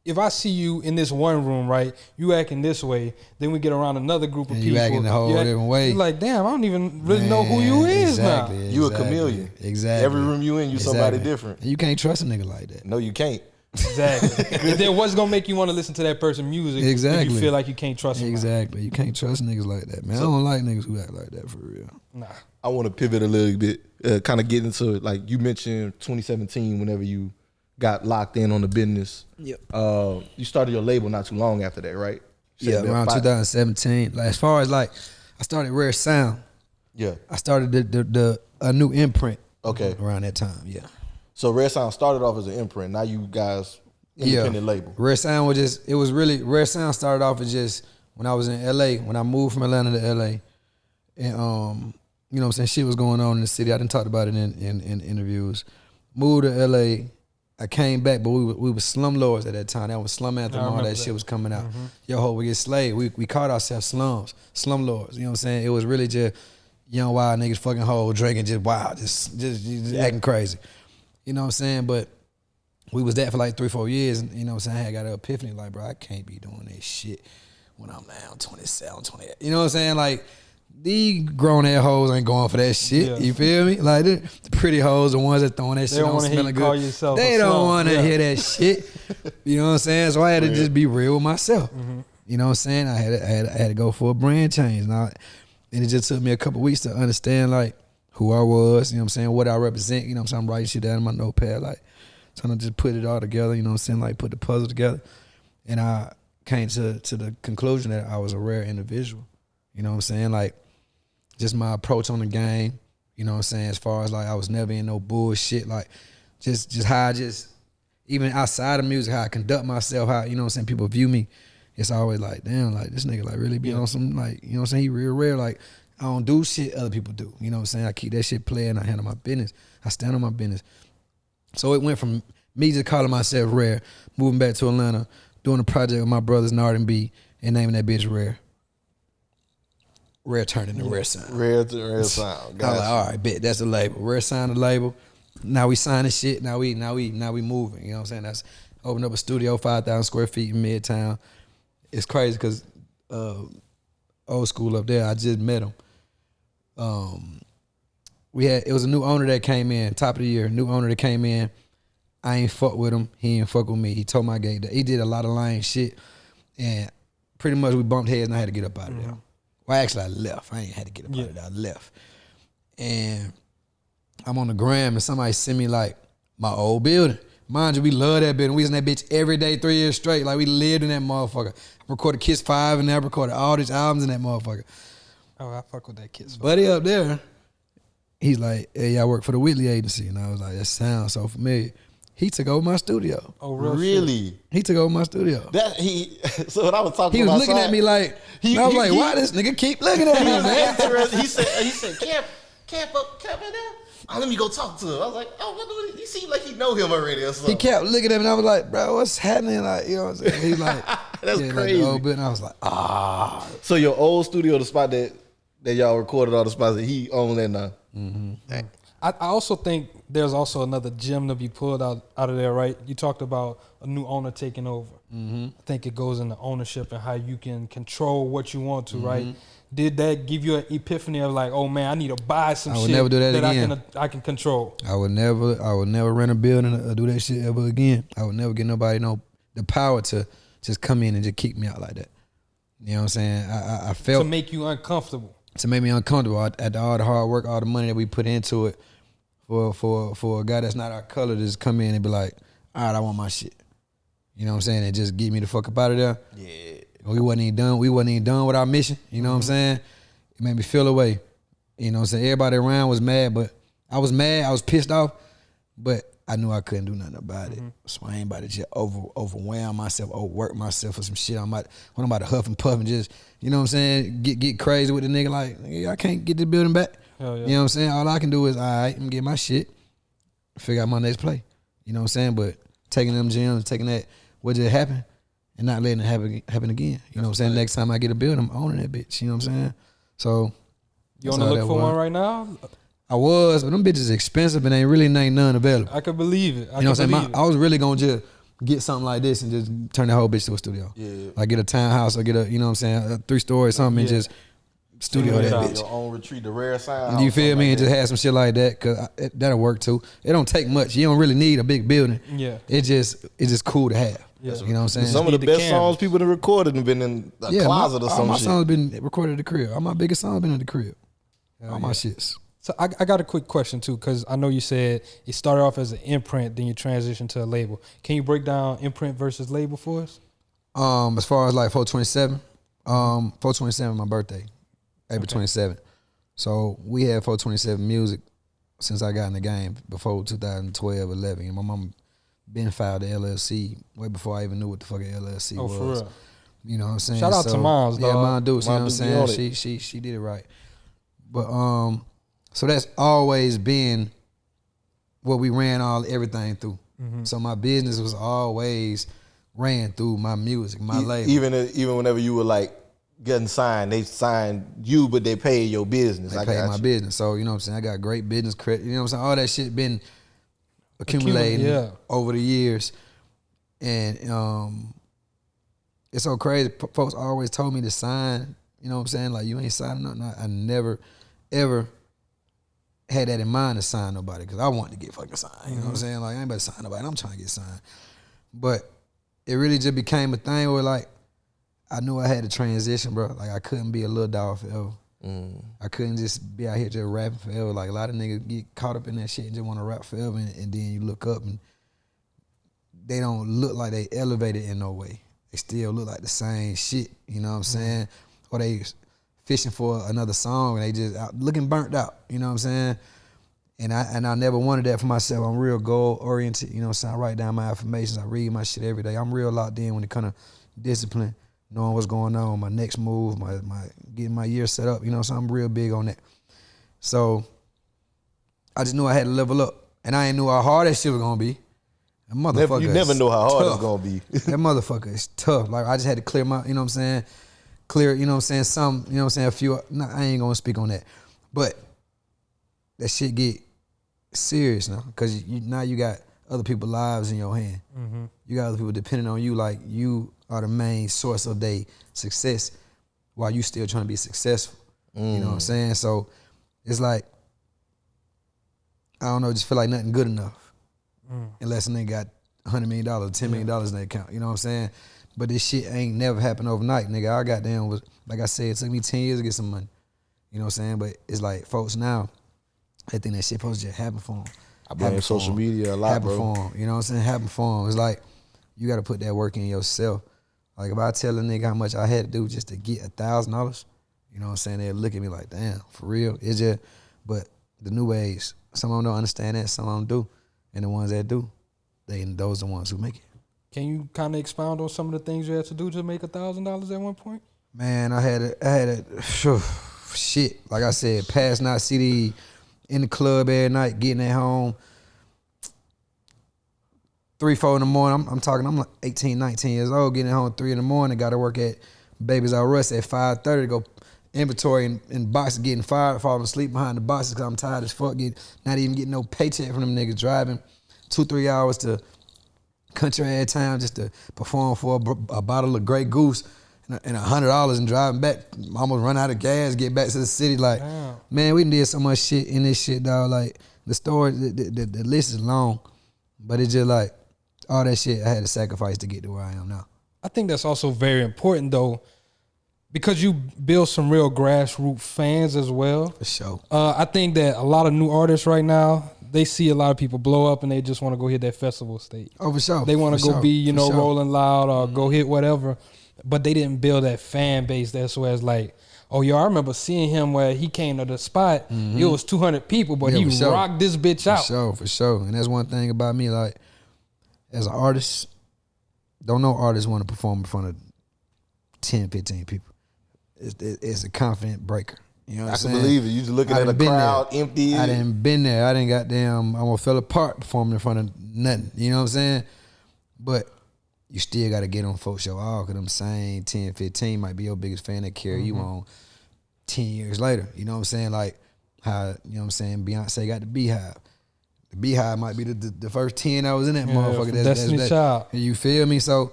if I see you in this one room, right, you acting this way, then we get around another group of And people. you acting a whole different way. You're like, damn, I don't even really know who you is exactly, now. You a chameleon. Exactly. Every room you in, you somebody different. And you can't trust a nigga like that. No, you can't. Exactly. And then what's gonna make you want to listen to that person's music if Exactly. you feel like you can't trust him? Exactly. You can't trust niggas like that, man. I don't like niggas who act like that for real. Nah. I want to pivot a little bit, kind of get into, like you mentioned 2017, whenever you got locked in on the business. Yep. You started your label not too long after that, right? Yeah, around 2017. Like, as far as like, I started Rare Sound. Yeah. I started a new imprint. Okay. Around that time, yeah. So Red Sound started off as an imprint. Now you guys independent label. Rare Sound was just, it was really, Rare Sound started off as just, when I was in LA, when I moved from Atlanta to LA, and you know what I'm saying, shit was going on in the city. I didn't talk about it in interviews. Moved to LA, I came back, but we were slumlords at that time. That was Slum Anthem, all that shit was coming out. Yo ho, we get slayed. We called ourselves slumlords. You know what I'm saying? It was really just young wild niggas fucking hoe, drinking, just wild, just acting crazy. You know what I'm saying? But we was that for like 3-4 years, and you know what I'm saying? I got an epiphany, like, bro, I can't be doing this shit when I'm now 27, 28. You know what I'm saying? Like, these grown ass hoes ain't going for that shit. Yeah. You feel me? Like, the pretty hoes, the ones that throwing that shit don't on wanna hear smelling you call good. yourself They a don't slum. want to Yeah. hear that shit. You know what I'm saying? So I had to just be real with myself. You know what I'm saying? I had to go for a brand change. And it just took me a couple weeks to understand, like, who I was, you know what I'm saying, what I represent, you know what I'm saying, I'm writing shit down in my notepad, like, trying to just put it all together, you know what I'm saying, like, put the puzzle together, and I came to the conclusion that I was a rare individual, you know what I'm saying, like, just my approach on the game, you know what I'm saying, as far as, like, I was never in no bullshit, like, just how I just, even outside of music, how I conduct myself, how, you know what I'm saying, people view me, it's always like, damn, like, this nigga, like, really be on some, like, you know what I'm saying, he real rare, like, I don't do shit other people do. You know what I'm saying? I keep that shit playing. I handle my business. I stand on my business. So it went from me just calling myself Rare, moving back to Atlanta, doing a project with my brothers in R&B, and naming that bitch Rare. Rare turned into Rare Sound. Rare Sound. I was Gotcha. like, all right, bet that's the label. Rare Sound, the label. Now we signing shit. Now we moving. You know what I'm saying? That's opened up a studio, 5,000 square feet in Midtown. It's crazy because old school up there, I just met him. It was a new owner that came in, top of the year, new owner that came in. I ain't fuck with him. He ain't fuck with me. He told my gate that he did a lot of lying shit. And pretty much we bumped heads and I had to get up out of there. Well, actually I left. I ain't had to get up out of there. I left. And I'm on the gram and somebody sent me like my old building, Mind you, we love that bitch. We was in that bitch every day, 3 years straight. Like we lived in that motherfucker. I recorded Kiss 5 and I recorded all these albums in that motherfucker. Oh, I fuck with that Kiss. Buddy up there, he's like, hey, I work for the Whitley Agency. And I was like, that sounds so familiar. He took over my studio. Oh, real shit. Really? He took over my studio. That he. So when I was talking, He was about looking at me like, He- and I was he- like, he- why this nigga keep looking at me, man? he said, camp in there. Oh, let me go talk to him. I was like, oh, what do he seemed like he know him already or He something. kept looking at me and I was like, bro, what's happening? Like, you know what I'm saying? He's like, That's like crazy. the old bit. And I was like, ah. So your old studio, the spot that y'all recorded all the spots that he owned that now. Dang. I also think there's also another gem to be pulled out of there, right? You talked about a new owner taking over. I think it goes into ownership and how you can control what you want to, right? Did that give you an epiphany of like, oh man, I need to buy some I would shit never do that again. I can control? I would never rent a building or do that shit ever again. I would never give nobody the power to just come in and just kick me out like that. You know what I'm saying? I felt To make you uncomfortable. to make me uncomfortable at all the hard work, all the money that we put into it for a guy that's not our color to just come in and be like, all right, I want my shit. You know what I'm saying? And just get me the fuck up out of there. Yeah. We wasn't even done with our mission. You know what I'm saying? It made me feel away. You know what I'm saying? Everybody around was mad, but I was mad. I was pissed off, but I knew I couldn't do nothing about it. So I ain't about to just overwhelm myself, overwork myself for some shit. I'm about to huff and puff and just, you know what I'm saying, get crazy with the nigga like, nigga, I can't get this building back. Hell yeah. You know what I'm saying? All I can do is, all right, I'm gonna get my shit, figure out my next play. You know what I'm saying? But taking them gems, taking that, what just happened, and not letting it happen again. You know what I'm saying? Next time I get a building, I'm owning that bitch. You know what I'm saying? So You that's on the how look that for was. one right now? I was, but them bitches expensive and ain't really none available. I could believe it. You know what I'm saying? I was really gonna just get something like this and just turn the whole bitch to a studio. Yeah. Like get a townhouse or get a, you know what I'm saying, a 3-story or something and Yeah. just studio Figure it that out. bitch. Your own retreat, the rare sound. You feel me? And just have some shit like that, cause that'll work too. It don't take much. You don't really need a big building. Yeah. It's just cool to have. Yeah. You know what I'm saying? Some of the need the best camera. songs people have recorded have been in a closet or all some my shit. songs been recorded at the crib. All my biggest songs been at the crib. All my shits. So I got a quick question too, because I know you said it started off as an imprint, then you transitioned to a label. Can you break down imprint versus label for us? As far as like 427, 427 my birthday, April 27th. So we had 427 music since I got in the game before 2012, 11. And my mom been filed the LLC way before I even knew what the fuck a LLC Oh, was. for real? You know what I'm saying? Shout out to Miles, Yeah, dog. Mom Dukes, you know what I'm Mom Dukes be on saying? She did it right. But so that's always been what we ran everything through. So my business was always ran through my music, my label. Even whenever you were like getting signed, they signed you, but they paid your business. They paid my business. So, you know what I'm saying? I got great business credit. You know what I'm saying? All that shit been accumulating yeah. over the years. And it's so crazy. Folks always told me to sign. You know what I'm saying? Like, you ain't signing nothing. I never, ever had that in mind to sign nobody because I wanted to get fucking signed. You know what I'm saying? Like, I ain't about to sign nobody. I'm trying to get signed. But it really just became a thing where, like, I knew I had to transition, bro. Like, I couldn't be a little dog forever. I couldn't just be out here just rapping forever. Like, a lot of niggas get caught up in that shit and just want to rap forever, and then you look up and they don't look like they elevated in no way. They still look like the same shit, you know what I'm saying? Or they fishing for another song and they just out, looking burnt out, you know what I'm saying? And I never wanted that for myself. I'm real goal oriented, you know what I'm saying? I write down my affirmations, I read my shit every day. I'm real locked in when it comes to discipline, knowing what's going on, my next move, my getting my year set up, you know, so I'm real big on that. So I just knew I had to level up. And I ain't knew how hard that shit was gonna be. That motherfucker You never is know how hard tough. it's gonna be. That motherfucker is tough. Like, I just had to clear my, you know what I'm saying? Clear, you know what I'm saying? Some, you know what I'm saying? A few, nah, I ain't gonna speak on that. But that shit get serious now. Cause now you got other people's lives in your hand. You got other people depending on you, like you are the main source of their success while you still trying to be successful. You know what I'm saying? So it's like, I don't know, just feel like nothing good enough. Unless a nigga got $100 million, $10 million in their account. You know what I'm saying? But this shit ain't never happened overnight, nigga. I goddamn was, like I said, it took me 10 years to get some money. You know what I'm saying? But it's like folks now, they think that shit supposed to just happen for them. I blame social media a lot, happen bro. for 'em, you know what I'm saying? Happen for 'em. It's like you got to put that work in yourself. Like if I tell a nigga how much I had to do just to get $1,000, you know what I'm saying? They'll look at me like, damn, for real? It's just, but the new age, some of them don't understand that, some of them do. And the ones that do, those are the ones who make it. Can you kind of expound on some of the things you had to do to make $1,000 at one point? Man, I had a shit. Like I said, pass not CD in the club every night, getting at home 3, 4 in the morning. I'm like 18, 19 years old, getting home 3 in the morning. Got to work at Babies R Us at 5:30 to go inventory and boxes, getting fired, falling asleep behind the boxes because I'm tired as fuck. Not even getting no paycheck from them niggas, driving 2-3 hours to country at a time just to perform for a bottle of Grey Goose and $100 and driving back. Almost run out of gas, get back to the city. Like, Damn. man, we done did so much shit in this shit, dog. Like, the story, the list is long, but it's just like, all that shit I had to sacrifice to get to where I am now. I think that's also very important though, because you build some real grassroots fans as well. For sure. I think that a lot of new artists right now, they see a lot of people blow up and they just want to go hit that festival stage. Oh, for sure. They want to go be, For sure. Rolling Loud or go hit whatever, but they didn't build that fan base. That's where it's like, oh, yo, I remember seeing him where he came to the spot. It was 200 people, but Yeah, he for sure. rocked this bitch out. For sure. And that's one thing about me, like, as an artist, don't no artist want to perform in front of 10, 15 people. It's a confident breaker. You know what I I'm can saying? believe it. You just looking I at a done been crowd there. empty. I done been there. I done goddamn, I almost fell apart performing in front of nothing. You know what I'm saying? But you still got to get on folks' show all because them same 10, 15 might be your biggest fan that carry you on 10 years later. You know what I'm saying? Like how, you know what I'm saying, Beyonce got the Beehive. The Beehive might be the first 10 that was in that motherfucker. from Destiny's Child. You feel me? So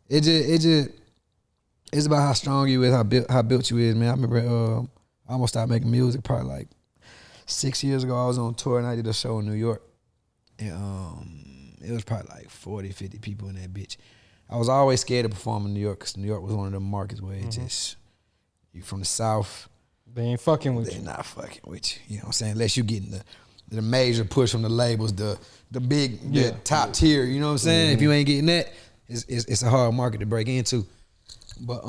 it's about how strong you is, how built you is, man. I remember I almost started making music probably like 6 years ago. I was on tour and I did a show in New York. And it was probably like 40, 50 people in that bitch. I was always scared to perform in New York because New York was one of them markets where it just, you from the South, They ain't fucking with they're you. not fucking with you. You know what I'm saying? Unless you getting the major push from the labels, the big, the top tier. You know what I'm saying? If you ain't getting that, it's a hard market to break into. But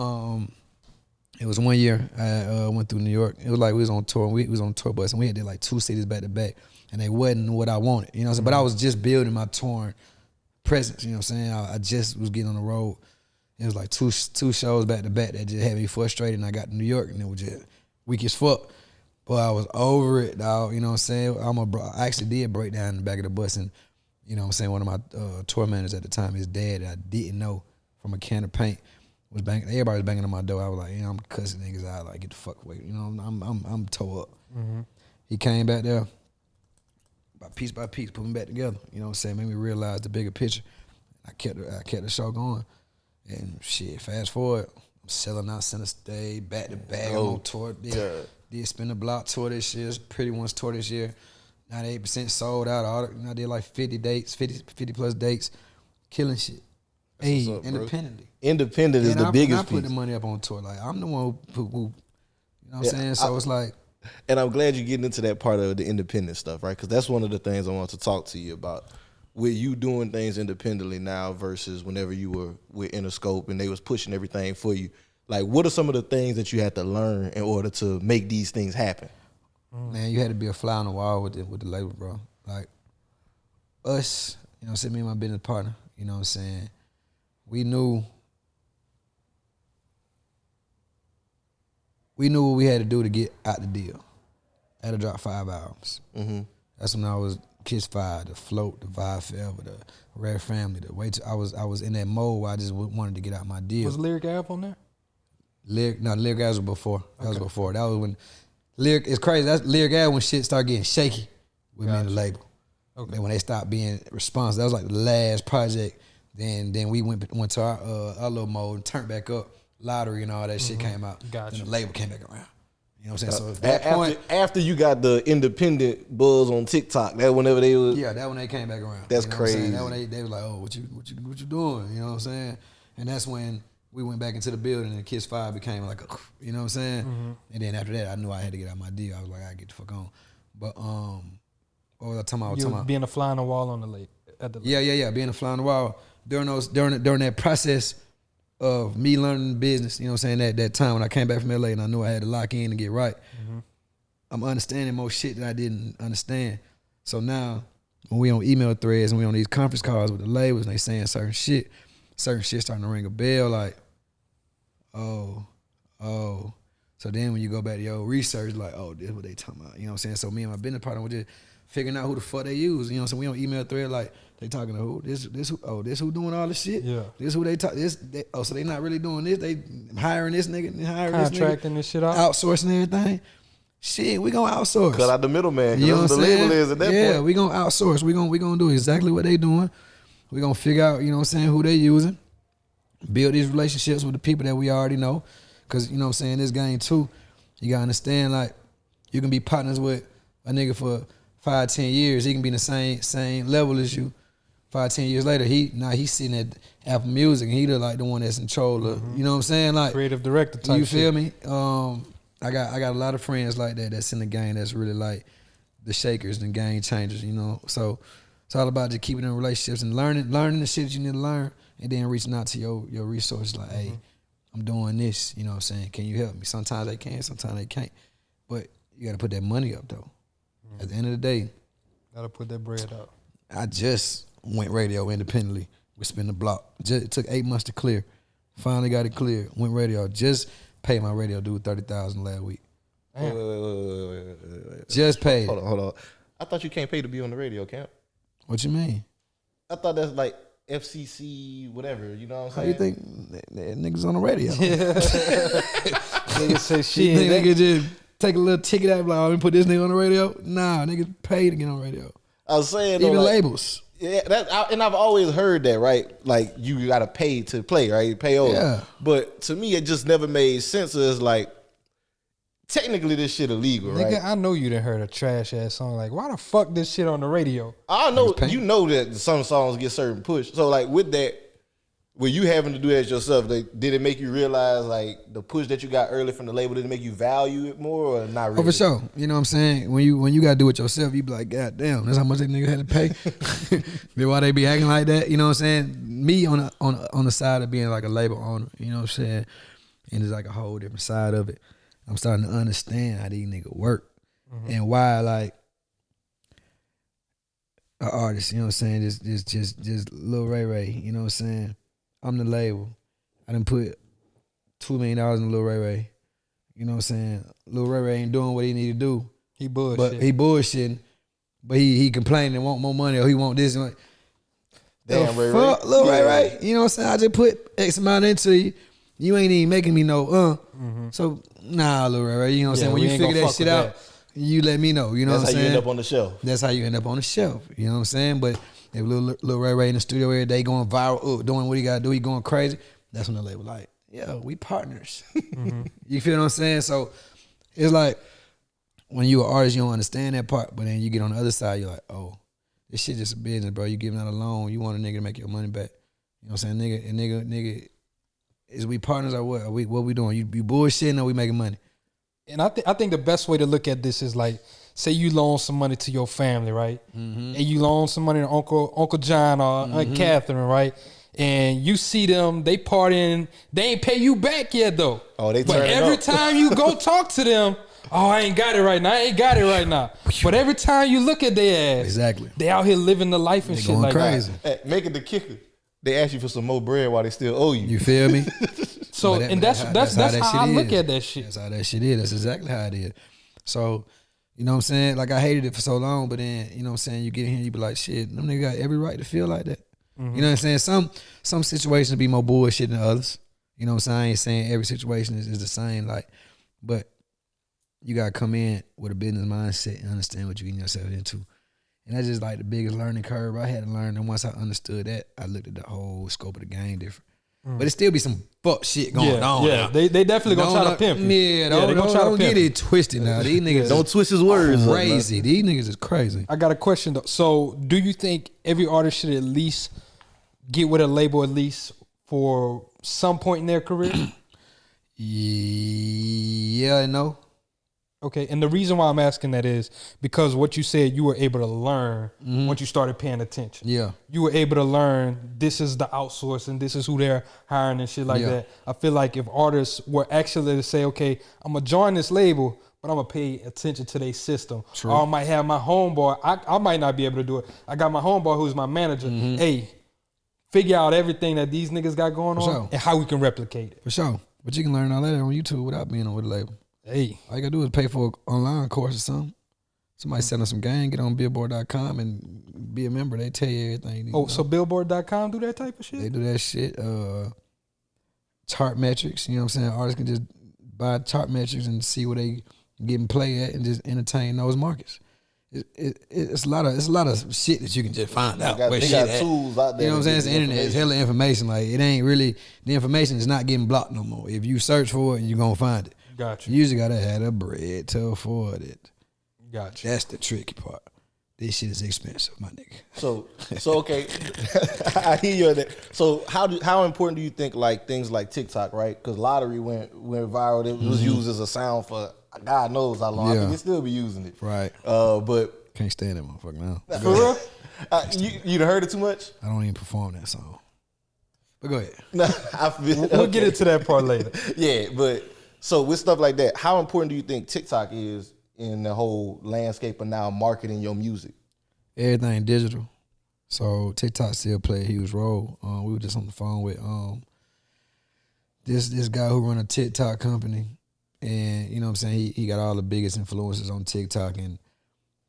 it was one year I went through New York. It was like we was on tour. We was on tour bus and we did like 2 cities back to back, and they wasn't what I wanted. You know what I'm saying? But I was just building my touring presence. You know what I'm saying? I just was getting on the road. It was like two shows back to back that just had me frustrated. And I got to New York and it was just weak as fuck. But I was over it, dog. You know what I'm saying? I actually did break down in the back of the bus, and you know what I'm saying, one of my tour managers at the time, his dad, I didn't know from a can of paint, was banging. Everybody was banging on my door. I was like, I'm cussing niggas out, like, get the fuck away. You know, I'm toe up. He came back there, by piece, put me back together. You know what I'm saying? Made me realize the bigger picture. I kept the show going, and shit. Fast forward, I'm selling out center stage, back to back. I'm on tour. Did Spin the Block tour this year, Pretty Ones tour this year. 98% sold out. I did like 50 dates, 50 plus dates, killing shit. Hey, what's up, bro. independently. Independent is the biggest I put piece. the money up on tour. Like, I'm the one who you know what I'm saying? So it's like, And I'm glad you're getting into that part of the independent stuff, right? Because that's one of the things I want to talk to you about. With you doing things independently now versus whenever you were with Interscope and they was pushing everything for you. Like, what are some of the things that you had to learn in order to make these things happen? man, you had to be a fly on the wall with the label, bro. Like, us, you know what I'm saying, me and my business partner, you know what I'm saying, we knew what we had to do to get out the deal. I had to drop 5 albums. That's when I was Kiss 5, The Float, The Vibe Forever, The Rare Family, The Way to, I was in that mode where I just wanted to get out my deal. Was Lyric App on there? Lyric Guys was before. That was before. That was when Lyric, it's crazy. That's Lyric Guys when shit started getting shaky with me and the label. Okay. Then when they stopped being responsive, that was like the last project. Then we went to our little mode and turned back up. Lottery and all that shit came out. Gotcha. Then the label came back around. You know what I'm saying? So at that point, After you got the independent buzz on TikTok, that whenever they was yeah, that when they came back around. That's You know what I'm saying? crazy. That when they was like, oh, what you doing? You know what I'm saying? And that's when we went back into the building and Kiss 5 became like, you know what I'm saying? And then after that, I knew I had to get out my deal. I was like, I gotta get the fuck on. But What was I talking about? You being a fly on the wall on the lake at the lake. Yeah. Being a fly on the wall during that process of me learning the business. You know what I'm saying? That time when I came back from LA and I knew I had to lock in and get right. I'm understanding more shit that I didn't understand. So now when we on email threads and we on these conference calls with the labels and they saying certain shit starting to ring a bell like, oh. So then when you go back to your research, like, oh, this is what they talking about. You know what I'm saying? So me and my business partner were just figuring out who the fuck they use. You know what I'm saying? We on email thread like, they talking to who? This who doing all this shit? Yeah. This who they talk, so they not really doing this. They hiring this nigga, Contracting this shit out. outsourcing everything. Shit, we gonna outsource. Cut out the middleman. You know what The I'm label saying? is at that yeah, point. we gonna outsource. We gonna do exactly what they doing. We gonna figure out, you know what I'm saying, who they using. Build these relationships with the people that we already know. Cause you know what I'm saying, this game too, you gotta understand, like, you can be partners with a nigga for 5-10 years. He can be in the same level as you. 5-10 years later, he's sitting at Apple Music and he like the one that's in control of, you know what I'm saying? Like Creative director type you feel shit. me? I got a lot of friends like that that's in the game that's really like the shakers and game changers, you know. So it's all about just keeping in relationships and learning the shit you need to learn, and then reaching out to your resources like, hey, I'm doing this, you know what I'm saying? Can you help me? Sometimes they can, sometimes they can't. But you gotta put that money up though. At the end of the day, Gotta put that bread out. I just went radio independently with Spin the Block. It took 8 months to clear. Finally got it cleared. Went radio. Just paid my radio dude $30,000 last week. Wait. Just paid. Hold on. I thought you can't pay to be on the radio, Camp. What you mean? I thought that's like FCC, whatever. You know what I'm How saying? you think that niggas on the radio? Niggas say You shit. think niggas just take a little ticket out like, oh, let me put this nigga on the radio? Nah, niggas pay to get on the radio. I was saying though, Even like, labels. yeah, and I've always heard that, right? Like you gotta pay to play, right? You pay over. Yeah. But to me, it just never made sense. It's like technically this shit illegal, right? Nigga, I know you done heard a trash ass song. Like, why the fuck this shit on the radio? I know paying. you know that some songs get certain push. So like with that, were you having to do that yourself? Did it make you realize like the push that you got early from the label, did it make you value it more or not really? Oh, for sure. You know what I'm saying? When you gotta do it yourself, you be like, God damn, that's how much that nigga had to pay. Then why they be acting like that? You know what I'm saying? Me on the side of being like a label owner, you know what I'm saying? And it's like a whole different side of it. I'm starting to understand how these niggas work and why like an artist, you know what I'm saying? Just Lil Ray, you know what I'm saying? I'm the label. I done put $2 million in Lil Ray. You know what I'm saying? Lil Ray ain't doing what he need to do. He bullshit. But he bullshitting. But he complaining and want more money or he want this. And like, Damn, the Ray fuck, Ray. Lil Yeah. Ray. You know what I'm saying? I just put X amount into you. You ain't even making me know, So, nah, Lil Ray. You know what I'm Yeah, saying? When we you ain't figure gonna that fuck shit with out, you let me know. You know That's what I'm how you saying? end up on the shelf. That's how you end up on the shelf. You know what I'm saying? But if Lil Ray in the studio every day going viral, doing what he gotta do, he going crazy, that's when the label like, yeah, we partners. You feel what I'm saying? So it's like when you an artist, you don't understand that part, but then you get on the other side, you're like, oh, this shit just a business, bro. You giving out a loan, you want a nigga to make your money back. You know what I'm saying? Nigga, is we partners or what? What we doing? You bullshitting or we making money? And I think the best way to look at this is like, say you loan some money to your family, right? And you loan some money to Uncle John or Aunt Catherine, right? And you see them, they partying, they ain't pay you back yet though. Oh, they But turning every up. time you go talk to them, oh, I ain't got it right now. But every time you look at their ass, Exactly. they out here living the life and They shit going like crazy. Hey, make it the kicker. They ask you for some more bread while they still owe you. You feel me? that. So But and that's how I look at that shit. That's how that shit is. That's exactly how it is. So, you know what I'm saying? Like I hated it for so long, but then, you know what I'm saying, you get in here, you be like, shit, them niggas got every right to feel like that. You know what I'm saying? Some situations be more bullshit than others. You know what I'm saying? I ain't saying every situation is the same, like, but you gotta come in with a business mindset and understand what you're getting yourself into. And that's just like the biggest learning curve I had to learn. And once I understood that, I looked at the whole scope of the game different. But it still be some fuck shit going on. Yeah, now. they definitely gonna try to pimp you. Yeah, they gonna try to don't pimp get you. it twisted now. These niggas Don't twist his words up, man. crazy. These niggas is crazy. I got a question though. So, do you think every artist should at least get with a label at least for some point in their career? Yeah and no. Okay, and the reason why I'm asking that is because what you said you were able to learn once you started paying attention. Yeah. You were able to learn this is the outsourcing, this is who they're hiring and shit like Yeah. that. I feel like if artists were actually to say, okay, I'm gonna join this label, but I'm gonna pay attention to their system. True. Or I might have my homeboy, I might not be able to do it. I got my homeboy who's my manager. Hey, figure out everything that these niggas got going on sure. and how we can replicate it. For sure. But you can learn all that on YouTube without being on with a label. Hey, All you gotta do is pay for an online course or something. Somebody selling some game, get on billboard.com and be a member. They tell you everything you need to know. so billboard.com do that type of shit? They do that shit. Chart metrics, you know what I'm saying? Artists can just buy chart metrics and see where they getting play at and just entertain those markets. It's a lot of shit that you can just find out. They where got shit at. tools out there. You know what I'm saying? It's the internet. It's hella information. Like it ain't really the information is not getting blocked no more. If you search for it, you're gonna find it. Gotcha. You usually gotta have the bread to afford it. Gotcha. That's the tricky part. This shit is expensive, my nigga. So okay, I hear you on that. So how important do you think like things like TikTok, right? Because Lottery went viral. It was used as a sound for God knows how long. I Yeah. think they still be using it. Right. But Can't stand that motherfucker now. for real, you done heard it too much? I don't even perform that song. But go ahead. No, I feel, We'll get into that part later. Yeah, but so with stuff like that, how important do you think TikTok is in the whole landscape of now marketing your music? Everything digital. So TikTok still play a huge role. We were just on the phone with this guy who run a TikTok company, and you know what I'm saying, he got all the biggest influencers on TikTok, and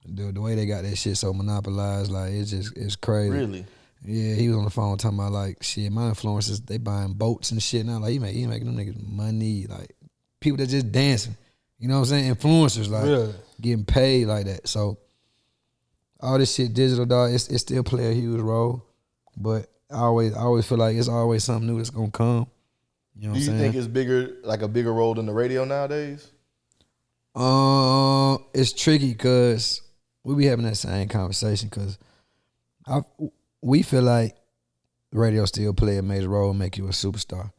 the way they got that shit so monopolized, like it's crazy. Really? Yeah, he was on the phone talking about like shit. My influencers, they buying boats and shit now. Like he making them niggas money. Like people that just dancing. You know what I'm saying? Influencers like Really? getting paid like that. So all this shit digital, dog. It still play a huge role, but I always feel like it's always something new that's gonna come. You know what Do I'm you saying? think it's a bigger role than the radio nowadays? It's tricky because we be having that same conversation because we feel like radio still play a major role and make you a superstar.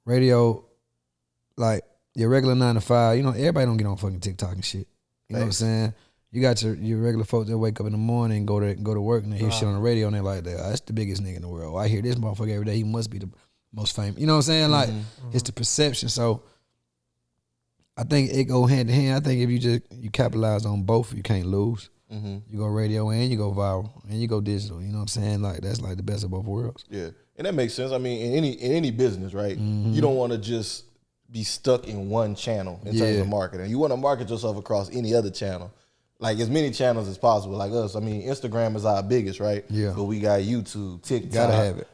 Radio, like your regular 9 to 5, you know, everybody don't get on fucking TikTok and shit. You know what I'm saying? You got your regular folks that wake up in the morning and go to work and they hear shit on the radio and they're like, that's the biggest nigga in the world. I hear this motherfucker every day. He must be the most famous. You know what I'm saying? Like it's the perception. So I think it go hand in hand. I think if you capitalize on both, you can't lose. You go radio and you go viral and you go digital. You know what I'm saying? Like that's like the best of both worlds. Yeah, and that makes sense. I mean, in any business, right? You don't want to just be stuck in one channel in terms of marketing. You want to market yourself across any other channel, like as many channels as possible. Like us, I mean, Instagram is our biggest, right? Yeah. But we got YouTube, TikTok, Gotta have it.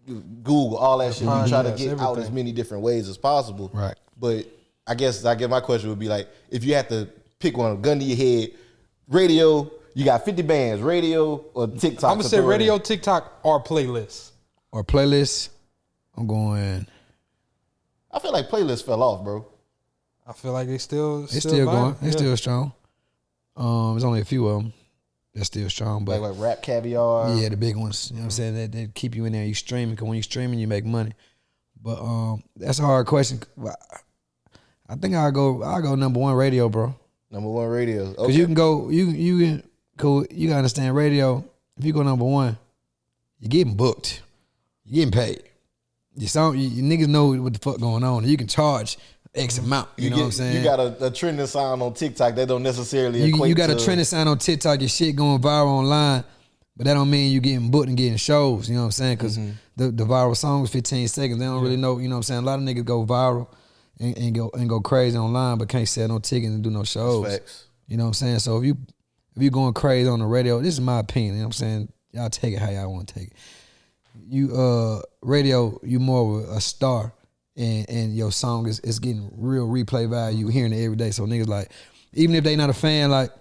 Google, all that shit. We try to Podcasts, get out everything. as many different ways as possible. Right. But I guess my question would be like, if you had to pick one, gun to your head, radio. You got 50 bands, radio or TikTok. I'm gonna say radio, TikTok, or playlists. Or playlist, I'm going. I feel like playlists fell off, bro. I feel like they still It's still going. viable. It's still strong. There's only a few of them that's still strong, but Like Rap Caviar. yeah, the big ones. You know what I'm saying? They keep you in there. You streaming because when you streaming, you make money. But that's a hard question. I think I'll go number one radio, bro. Number one radio. Because you can go, you gotta understand radio. If you go number one, you're getting booked. You're getting paid. You niggas know what the fuck going on. You can charge X amount. You know what I'm saying? You got a trending sound on TikTok that don't necessarily equate You got to, a trending sound on TikTok. Your shit going viral online, but that don't mean you getting booked and getting shows. You know what I'm saying? Because the viral song is 15 seconds. They don't really know. You know what I'm saying? A lot of niggas go viral and go crazy online, but can't sell no tickets and do no shows. Facts. You know what I'm saying? So if you going crazy on the radio, this is my opinion. You know what I'm saying? Y'all take it how y'all want to take it. You radio, you more of a star, and your song is getting real replay value. You hearing it every day. So niggas like, even if they not a fan, like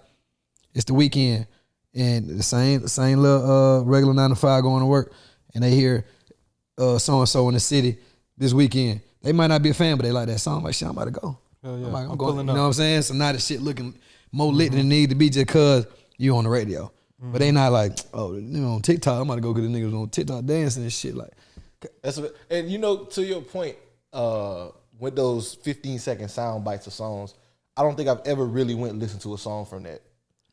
it's the weekend and the same little regular 9 to 5 going to work, and they hear so and so in the city this weekend. They might not be a fan, but they like that song. Like shit, I'm about to go. Hell yeah. I'm I'm going. pulling You up. know what I'm saying? So now the shit looking more lit than it need to be just cause you on the radio. But they not like, oh, you know, on TikTok, I'm about to go get the niggas on TikTok dancing and shit. Like, And you know, to your point, with those 15-second sound bites of songs, I don't think I've ever really went and listened to a song from that.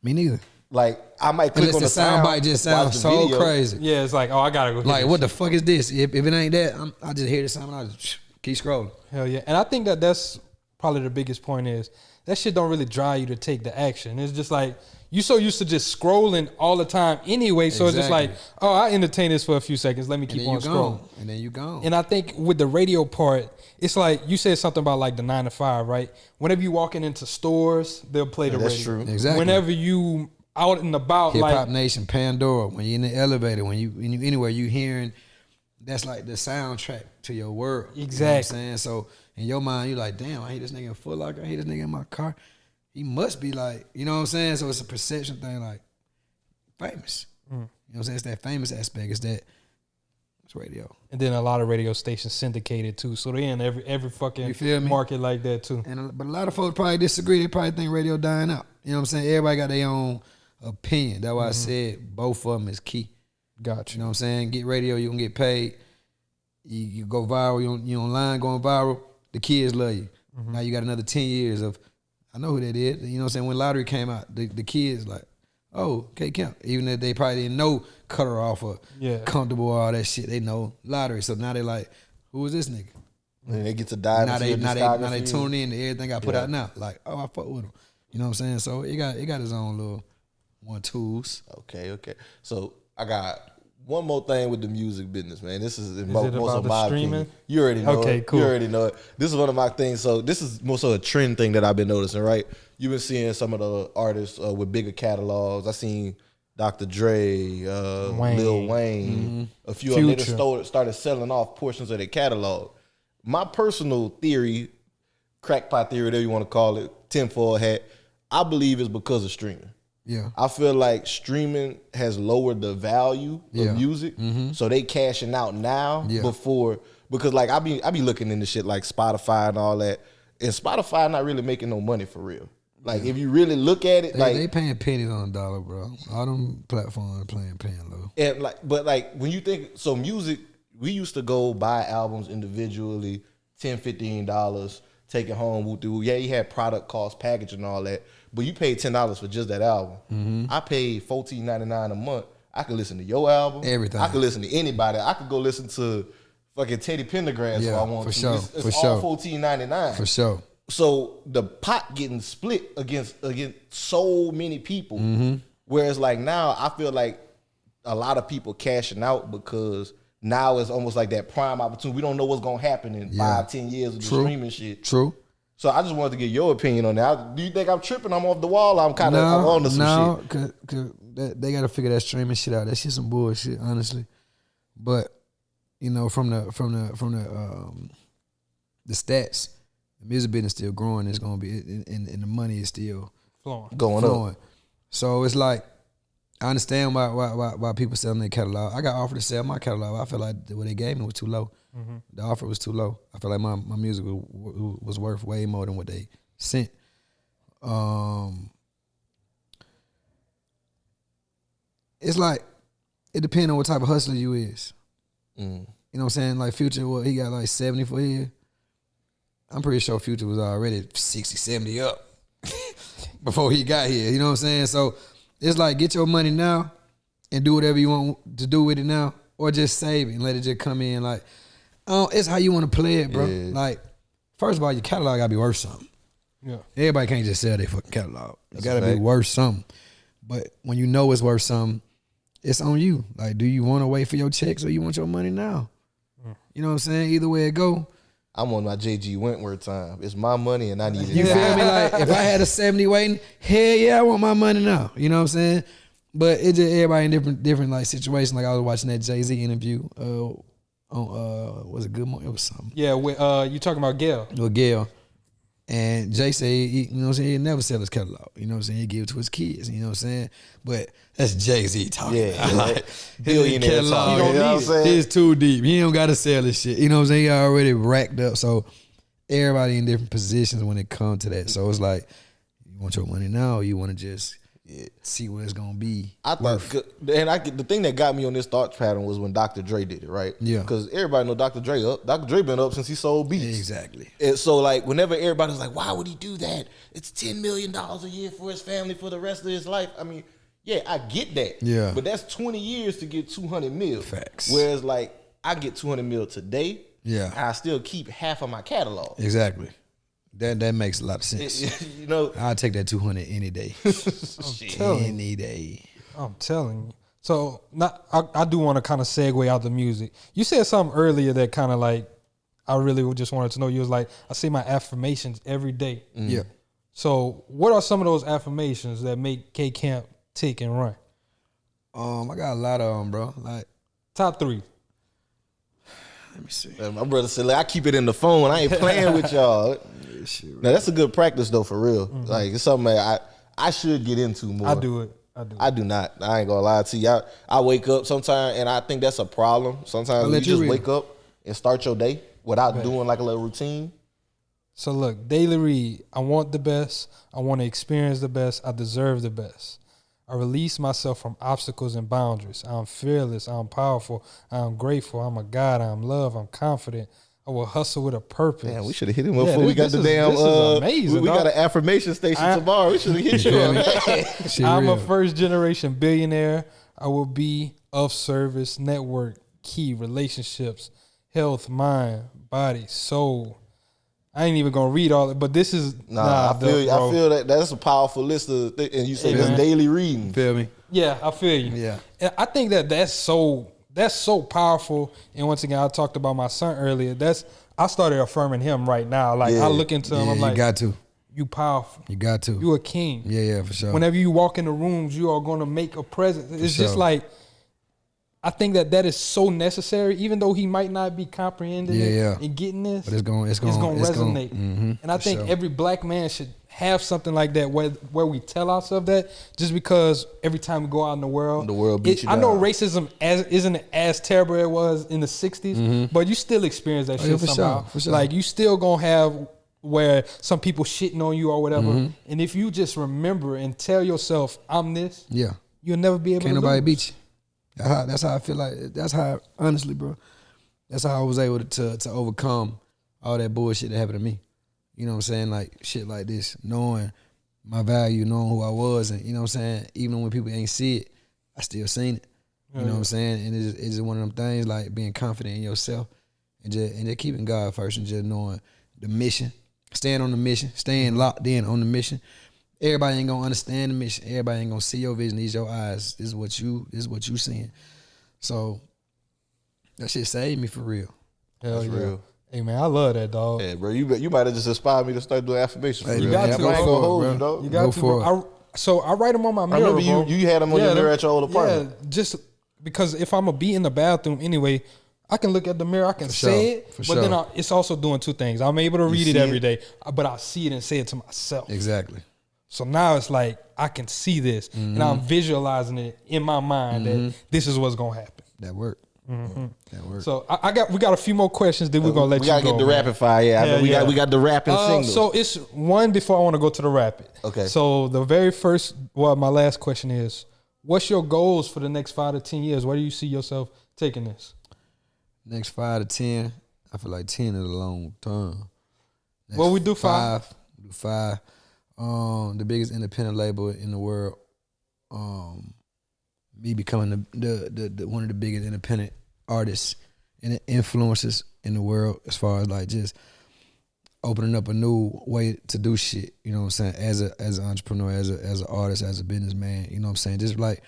Me neither. Like I might click Unless on the the sound bite just watch sounds the so video. crazy. Yeah, it's like, oh, I gotta go. Hit Like, this what the shit. fuck is this? If it ain't that, I just hear the sound and I just keep scrolling. Hell yeah, and I think that's probably the biggest point is that shit don't really drive you to take the action. It's just like you so used to just scrolling all the time anyway. So it's just like, Exactly. oh, I entertain this for a few seconds. Let me And keep then on you scrolling. gone. And then you gone. And I think with the radio part, it's like you said something about like the 9 to 5, right? Whenever you walking into stores, they'll play the that's radio. true. Exactly. Whenever you out and about, Hip Hop like Nation, Pandora, when you're in the elevator, when you anywhere you hearing, that's like the soundtrack to your world. You know what I'm Exactly. saying? So in your mind, you like, damn, I hear this nigga in Foot Locker, I hear this nigga in my car. He must be like, you know what I'm saying? So it's a perception thing, like famous. You know what I'm saying? It's that famous aspect. It's radio. and then a lot of radio stations syndicated too. So they in every fucking You feel me? market like that too. But a lot of folks probably disagree. They probably think radio dying out. You know what I'm saying? Everybody got their own opinion. That's why I said both of them is key. Gotcha. You know what I'm saying? Get radio, you gonna get paid. You go viral, you online going viral. The kids love you. Now you got another 10 years of, I know who that is. You know what I'm saying? When Lottery came out, the kids like, oh, K Camp. Even if they probably didn't know Cutter Off or Yeah. Comfortable or all that shit, they know Lottery. So now they like, who is this nigga? And they get to dive Now into they your now they discography. tune in to everything I put out now. Like, oh, I fuck with him. You know what I'm saying? So it got his own little one tools. Okay. So I got one more thing with the music business, man. This is it most about of the my streaming? opinion. You already know Okay, it. cool. You already know it. This is one of my things. So this is more so a trend thing that I've been noticing, right? You've been seeing some of the artists with bigger catalogs. I seen Dr. Dre, Wayne. Lil Wayne, a few of them. They just Future. started selling off portions of their catalog. My personal theory, crackpot theory, whatever you want to call it, tinfoil hat, I believe is because of streaming. Yeah. I feel like streaming has lowered the value Yeah. of music, so they cashing out now Yeah. before, because like I be looking into shit like Spotify and all that, and Spotify not really making no money for real. Like if you really look at it, They paying pennies on a dollar, bro. All them platforms paying low. and but when you think so, music, we used to go buy albums individually, $10, $15, take it home. Yeah, you had product cost, package, and all that, but you paid $10 for just that album. I paid $14.99 a month. I could listen to your album, Everything. I could listen to anybody. I could go listen to fucking Teddy Pendergrass if Yeah, I want for to. sure, It's for all sure. $14.99 For sure. So the pot getting split against so many people. Mm-hmm. Whereas like now, I feel like a lot of people cashing out because now it's almost like that prime opportunity. We don't know what's gonna happen in 5-10 years of the streaming shit. True. So I just wanted to get your opinion on that. Do you think I'm tripping? I'm off the wall. I'm kind of on to some shit. Cause they got to figure that streaming shit out. That shit some bullshit, honestly. But you know, from the stats, the music business still growing. It's gonna be, and the money is still Flowing. Going flowing. up. So it's like, I understand why people selling their catalog. I got offered to sell my catalog. I feel like what they gave me was too low. The offer was too low. I feel like my music was worth way more than what they sent. It's like, it depends on what type of hustler you is. You know what I'm saying? Like Future, he got like 70 for here. I'm pretty sure Future was already 60, 70 up before he got here. You know what I'm saying? So it's like, get your money now and do whatever you want to do with it now, or just save it and let it just come in. Like, it's how you want to play it, bro. Yeah. Like, first of all, your catalog gotta be worth something. Yeah. Everybody can't just sell their fucking catalog. It gotta a be fact. worth something. But when you know it's worth something, it's on you. Like, do you want to wait for your checks or you want your money now? You know what I'm saying? Either way it go. I'm on my JG Wentworth time. It's my money and I need it. You feel me? Like, if I had a 70 waiting, hell yeah, I want my money now. You know what I'm saying? But it just everybody in different like situations. Like I was watching that Jay-Z interview on was it Good Morning? It was something. Yeah, with, you talking about Gail? With Gail. And Jay said, you know what I'm saying, he'd never sell his catalog. You know what I'm saying? He'd give it to his kids, you know what I'm saying? But that's Jay-Z talking. Yeah, Like, billionaire his talk. catalog, You don't need it. It's too deep. He don't got to sell his shit. You know what I'm saying? He already racked up. So everybody in different positions when it comes to that. So it's like, you want your money now or you want to just see what it's gonna be. I thought, the thing that got me on this thought pattern was when Dr. Dre did it, right? Yeah. Because everybody know Dr. Dre up. Dr. Dre been up since he sold beats. Exactly. And so like whenever everybody's like, why would he do that? It's $10 million a year for his family for the rest of his life. I mean, yeah, I get that. Yeah. But that's 20 years to get 200 mil. Facts. Whereas like I get 200 mil today. Yeah. And I still keep half of my catalog. Exactly. That makes a lot of sense. You know, I'll take that 200 any day. Any day. I'm telling you. So I do want to kind of segue out the music. You said something earlier that kind of like I really just wanted to know. You was like, I say my affirmations every day. Yeah. So what are some of those affirmations that make K Camp tick and run? I got a lot of them, bro. Like, Top 3. let me see. my brother said, like, I keep it in the phone. I ain't playing with y'all. Now that's a good practice though, for real. Like it's something that I should get into more. I do it. I do not. I ain't gonna lie to you. I wake up sometimes, and I think that's a problem. Sometimes I'll you let you just read wake up and start your day without doing like a little routine. So look, daily read. I want the best. I want to experience the best. I deserve the best. I release myself from obstacles and boundaries. I'm fearless. I'm powerful. I'm grateful. I'm a God. I'm love. I'm confident. I will hustle with a purpose. Man, we should have hit him up Yeah, before we got this the is- damn. this is amazing, we got dog. an affirmation station tomorrow. We should have hit you up, man. Shit I'm a real. first generation billionaire. I will be of service, network, key, relationships, health, mind, body, soul. I ain't even gonna read all it, but this is I feel you. bro. I feel that's a powerful list of and you say Yeah, that's man. daily reading. Feel me? Yeah, I feel you. Yeah. And I think that's so powerful. And once again, I talked about my son earlier. I started affirming him right now. Like Yeah. I look into him, Yeah, I'm you like, got to. you powerful. You got to. You a king. Yeah, for sure. Whenever you walk in the rooms, you are going to make a presence. It's just sure. like, I think that is so necessary, even though he might not be comprehending it Yeah. and getting this. But it's gonna resonate. Mhm, and I for think sure. every black man should have something like that where we tell ourselves that, just because every time we go out in the world, beats you I know down. racism isn't as terrible as it was in the 60s, but you still experience that shit yeah, for somehow. sure, for sure. Like you still gonna have where some people shitting on you or whatever. And if you just remember and tell yourself, I'm this, Yeah. you'll never be able Can't to nobody lose. beat you. That's how I feel like. That's how, honestly, bro. That's how I was able to overcome all that bullshit that happened to me. You know what I'm saying? Like shit like this, knowing my value, knowing who I was, and you know what I'm saying. Even when people ain't see it, I still seen it. You know what I'm saying? And it's just one of them things, like being confident in yourself and just keeping God first and just knowing the mission, staying on the mission, staying locked in on the mission. Everybody ain't gonna understand the mission. Everybody ain't gonna see your vision. These your eyes. This is what you seeing. So that shit saved me for real. Hell That's yeah. real. Hey man, I love that, dog. Yeah, bro, you might have just inspired me to start doing affirmations. Hey, For You real. got I to, ain't gonna bro. hold bro. you, dog. You got Go to, for bro. So I write them on my I mirror. remember bro. you had them on your mirror at your old apartment. Yeah, just because if I'm gonna be in the bathroom anyway, I can look at the mirror, I can sure, say it, for but then sure. it's also doing two things. I'm able to read see it every it? day, but I see it and say it to myself. Exactly. So now it's like I can see this, and I'm visualizing it in my mind that this is what's gonna happen. That worked. That worked. So we got a few more questions. Then we're gonna let We you gotta go. get the man. rapid fire. Yeah, I know Yeah, we got the rapping singles. So it's one before I want to go to the rapid. Okay. So the very first, my last question is, what's your goals for the next 5 to 10 years? Where do you see yourself taking this? Next 5 to 10, I feel like 10 is a long time. Next Well, we do five. Do 5. The biggest independent label in the world. Me becoming the one of the biggest independent artists and influencers in the world, as far as like just opening up a new way to do shit. You know what I'm saying? As an entrepreneur, as an artist, as a businessman. You know what I'm saying? Just like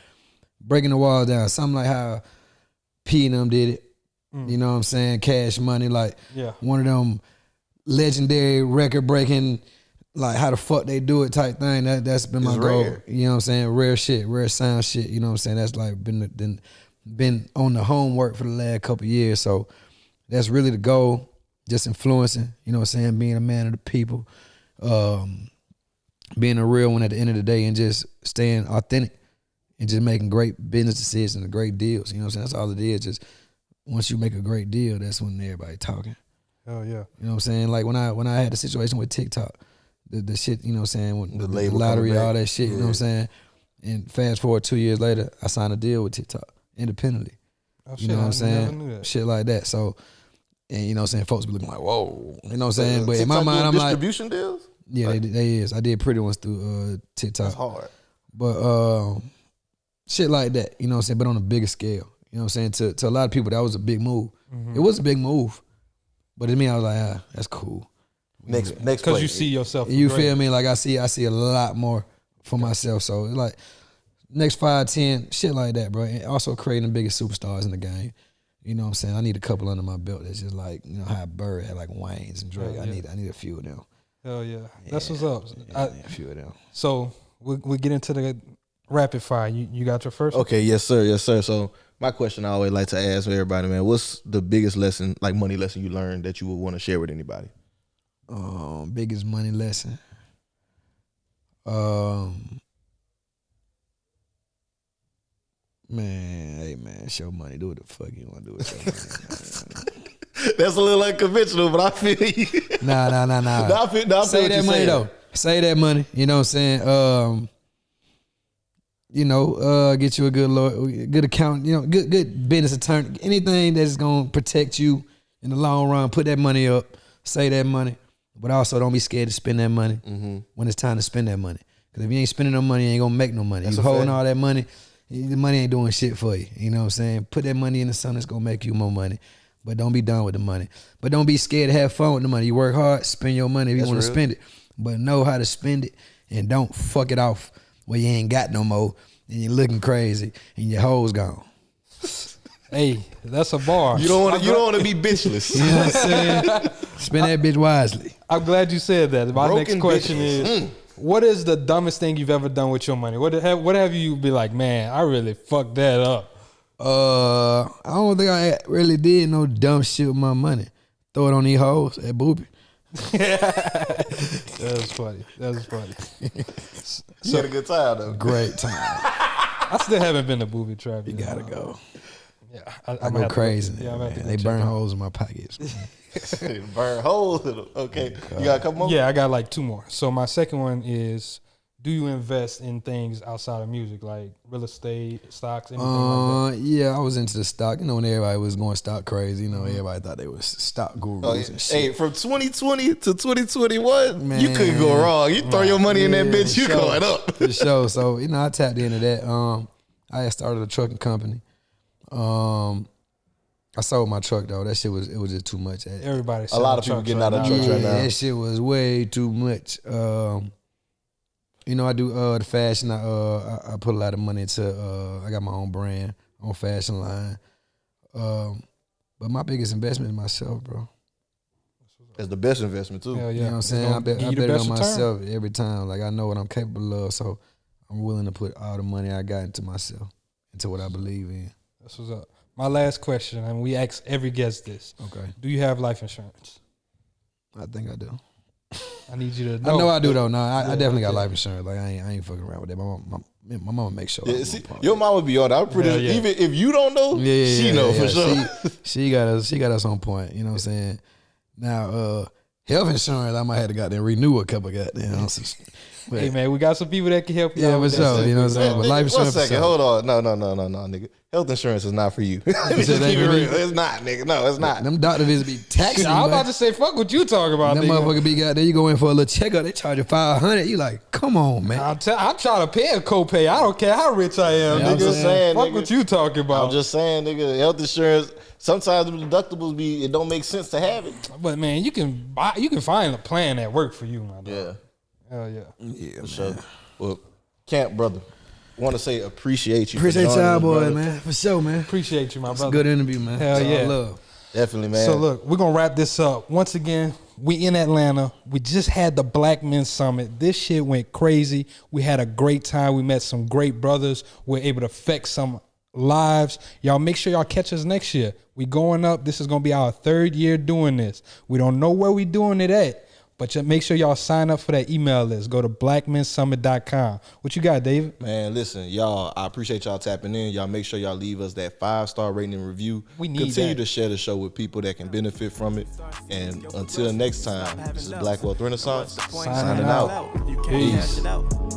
breaking the wall down. Something like how P and them did it. You know what I'm saying? Cash Money, like Yeah. one of them legendary record breaking, like how the fuck they do it type thing. That's been my It's goal. rare. You know what I'm saying? Rare shit, rare sound shit. You know what I'm saying? That's like been on the homework for the last couple of years. So that's really the goal. Just influencing. You know what I'm saying? Being a man of the people, being a real one at the end of the day, and just staying authentic and just making great business decisions and great deals. You know what I'm saying? That's all it is. Just once you make a great deal, that's when everybody talking. Hell yeah. You know what I'm saying? Like when I had the situation with TikTok, the shit, you know what I'm saying, with the label lottery, coming back. all that shit, you know what I'm saying? And fast forward 2 years later, I signed a deal with TikTok independently. Oh, You know what I'm I never saying? knew that. Shit like that. So, and you know what I'm saying? Folks be looking like, whoa. You know what I'm saying? But in my TikTok mind, doing I'm like, distribution deals. yeah, they is. I did pretty ones through TikTok. That's hard. But shit like that, you know what I'm saying? But on a bigger scale. You know what I'm saying? To a lot of people, that was a big move. It was a big move. But to me, I was like, that's cool. Next Because play. you see yourself. You great. feel me? Like I see a lot more for myself. So it's like next 5, 10, shit like that, bro. And also creating the biggest superstars in the game. You know what I'm saying? I need a couple under my belt that's just like, you know, how Bird had like Wayne's and Drake. Yeah. I need a few of them. Hell yeah. That's what's up. Yeah, a few of them. So we get into the rapid fire. You got your first one? Okay, yes sir. So my question I always like to ask everybody, man, what's the biggest lesson, like money lesson you learned that you would want to share with anybody? Biggest money lesson. Man, hey man, show money. Do what the fuck you want to do with your money. That's a little unconventional, but I feel you. Nah. I feel Say what that you're money saying. though. Say that money. You know what I'm saying? Get you a good lawyer, good account, good business attorney. Anything that's gonna protect you in the long run. Put that money up. Say that money, but also don't be scared to spend that money when it's time to spend that money. Because if you ain't spending no money, you ain't gonna make no money. That's You a holding fact. all that money, the money ain't doing shit for you. You know what I'm saying? Put that money in the something that's gonna make you more money. But don't be done with the money. But don't be scared to have fun with the money. You work hard, spend your money if you That's want to real. spend it. But know how to spend it and don't fuck it off where you ain't got no more and you're looking crazy and your hoes gone. Hey, that's a bar. You don't want to be bitchless. You know what I'm saying? Spend that bitch wisely. I'm glad you said that. My Broken next question bitches. is, what is the dumbest thing you've ever done with your money? What have you be like, man, I really fucked that up? I don't think I really did no dumb shit with my money. Throw it on these hoes at Boopy. That was funny. You had a good time though. Great time. I still haven't been to booby trap. You gotta go. Yeah, I go crazy. Yeah, I'm gonna have to man. go They check burn it out. holes in my pockets. Burn holes in them. Okay, you got a couple more? Yeah, I got like 2 more. So my second one is, do you invest in things outside of music, like real estate, stocks, anything like that? Yeah, I was into the stock. You know, when everybody was going stock crazy, you know, everybody thought they was stock gurus Oh, and shit. hey, from 2020 to 2021, Man. you couldn't go wrong. You throw your money in that Yeah, bitch, you for sure. going up. For sure. So, you know, I tapped into that. I had started a trucking company. I sold my truck though. That shit was just too much. Everybody, A lot of people getting out of trucks right now. That shit was way too much. You know, I do the fashion. I put a lot of money into. I got my own brand, own fashion line. But my biggest investment is myself, bro. That's the best investment too. Hell yeah. You know what I'm It's saying? gonna I bet give you the it on best return. myself every time. Like I know what I'm capable of, so I'm willing to put all the money I got into myself, into what I believe in. That's what's up. My last question, and we ask every guest this: Okay, do you have life insurance? I think I do. I need you to I know. know I do though. No, I Yeah, definitely got okay. life insurance. Like I ain't fucking around with that. My mama makes sure. Yeah, see, your mama be on that. I'm pretty Hell sure, yeah. even if you don't know, she know for sure. She got us on point. You know what I'm saying? Now, health insurance, I might have to goddamn renew a couple goddamn ounces. But, Hey man, we got some people that can help you yeah, out for with sure. that. You know what I'm saying? But life One insurance. for second, sure. hold on. No, nigga. Health insurance is not for you. Let me said just that keep it really? real. It's not, nigga. No, it's not. Them doctor visits be taxing. I'm boy. about to say, fuck what you talking about. That nigga. motherfucker be goddamn. You go in for a little checkup, they charge you $500. You like, come on, man. I'm trying to pay a copay. I don't care how rich I am, Yeah, nigga. I'm just saying, fuck nigga. what you talking about. I'm just saying, nigga, health insurance, sometimes the deductibles it don't make sense to have it. But man, you can find a plan that work for you, my dog. Yeah. Hell yeah. Yeah, For sure. Well, Camp, brother, want to say appreciate you. Appreciate for joining y'all, us, boy, brother. man. For sure, man. Appreciate you, my It's a brother. good interview, man. Hell It's all yeah. love. Definitely, man. So look, we're gonna wrap this up. Once again, we in Atlanta. We just had the Black Men Summit. This shit went crazy. We had a great time. We met some great brothers. We were able to affect some lives. Y'all make sure y'all catch us next year. We going up. This is gonna be our 3rd year doing this. We don't know where we doing it at, but make sure y'all sign up for that email list. Go to blackmensummit.com. What you got, David? Man, listen, y'all, I appreciate y'all tapping in. Y'all make sure y'all leave us that 5-star rating and review. We need Continue that. to share the show with people that can benefit from it. And until next time, this is Black Wealth Renaissance. Signing Signing out. out. You can't Peace. cash it out.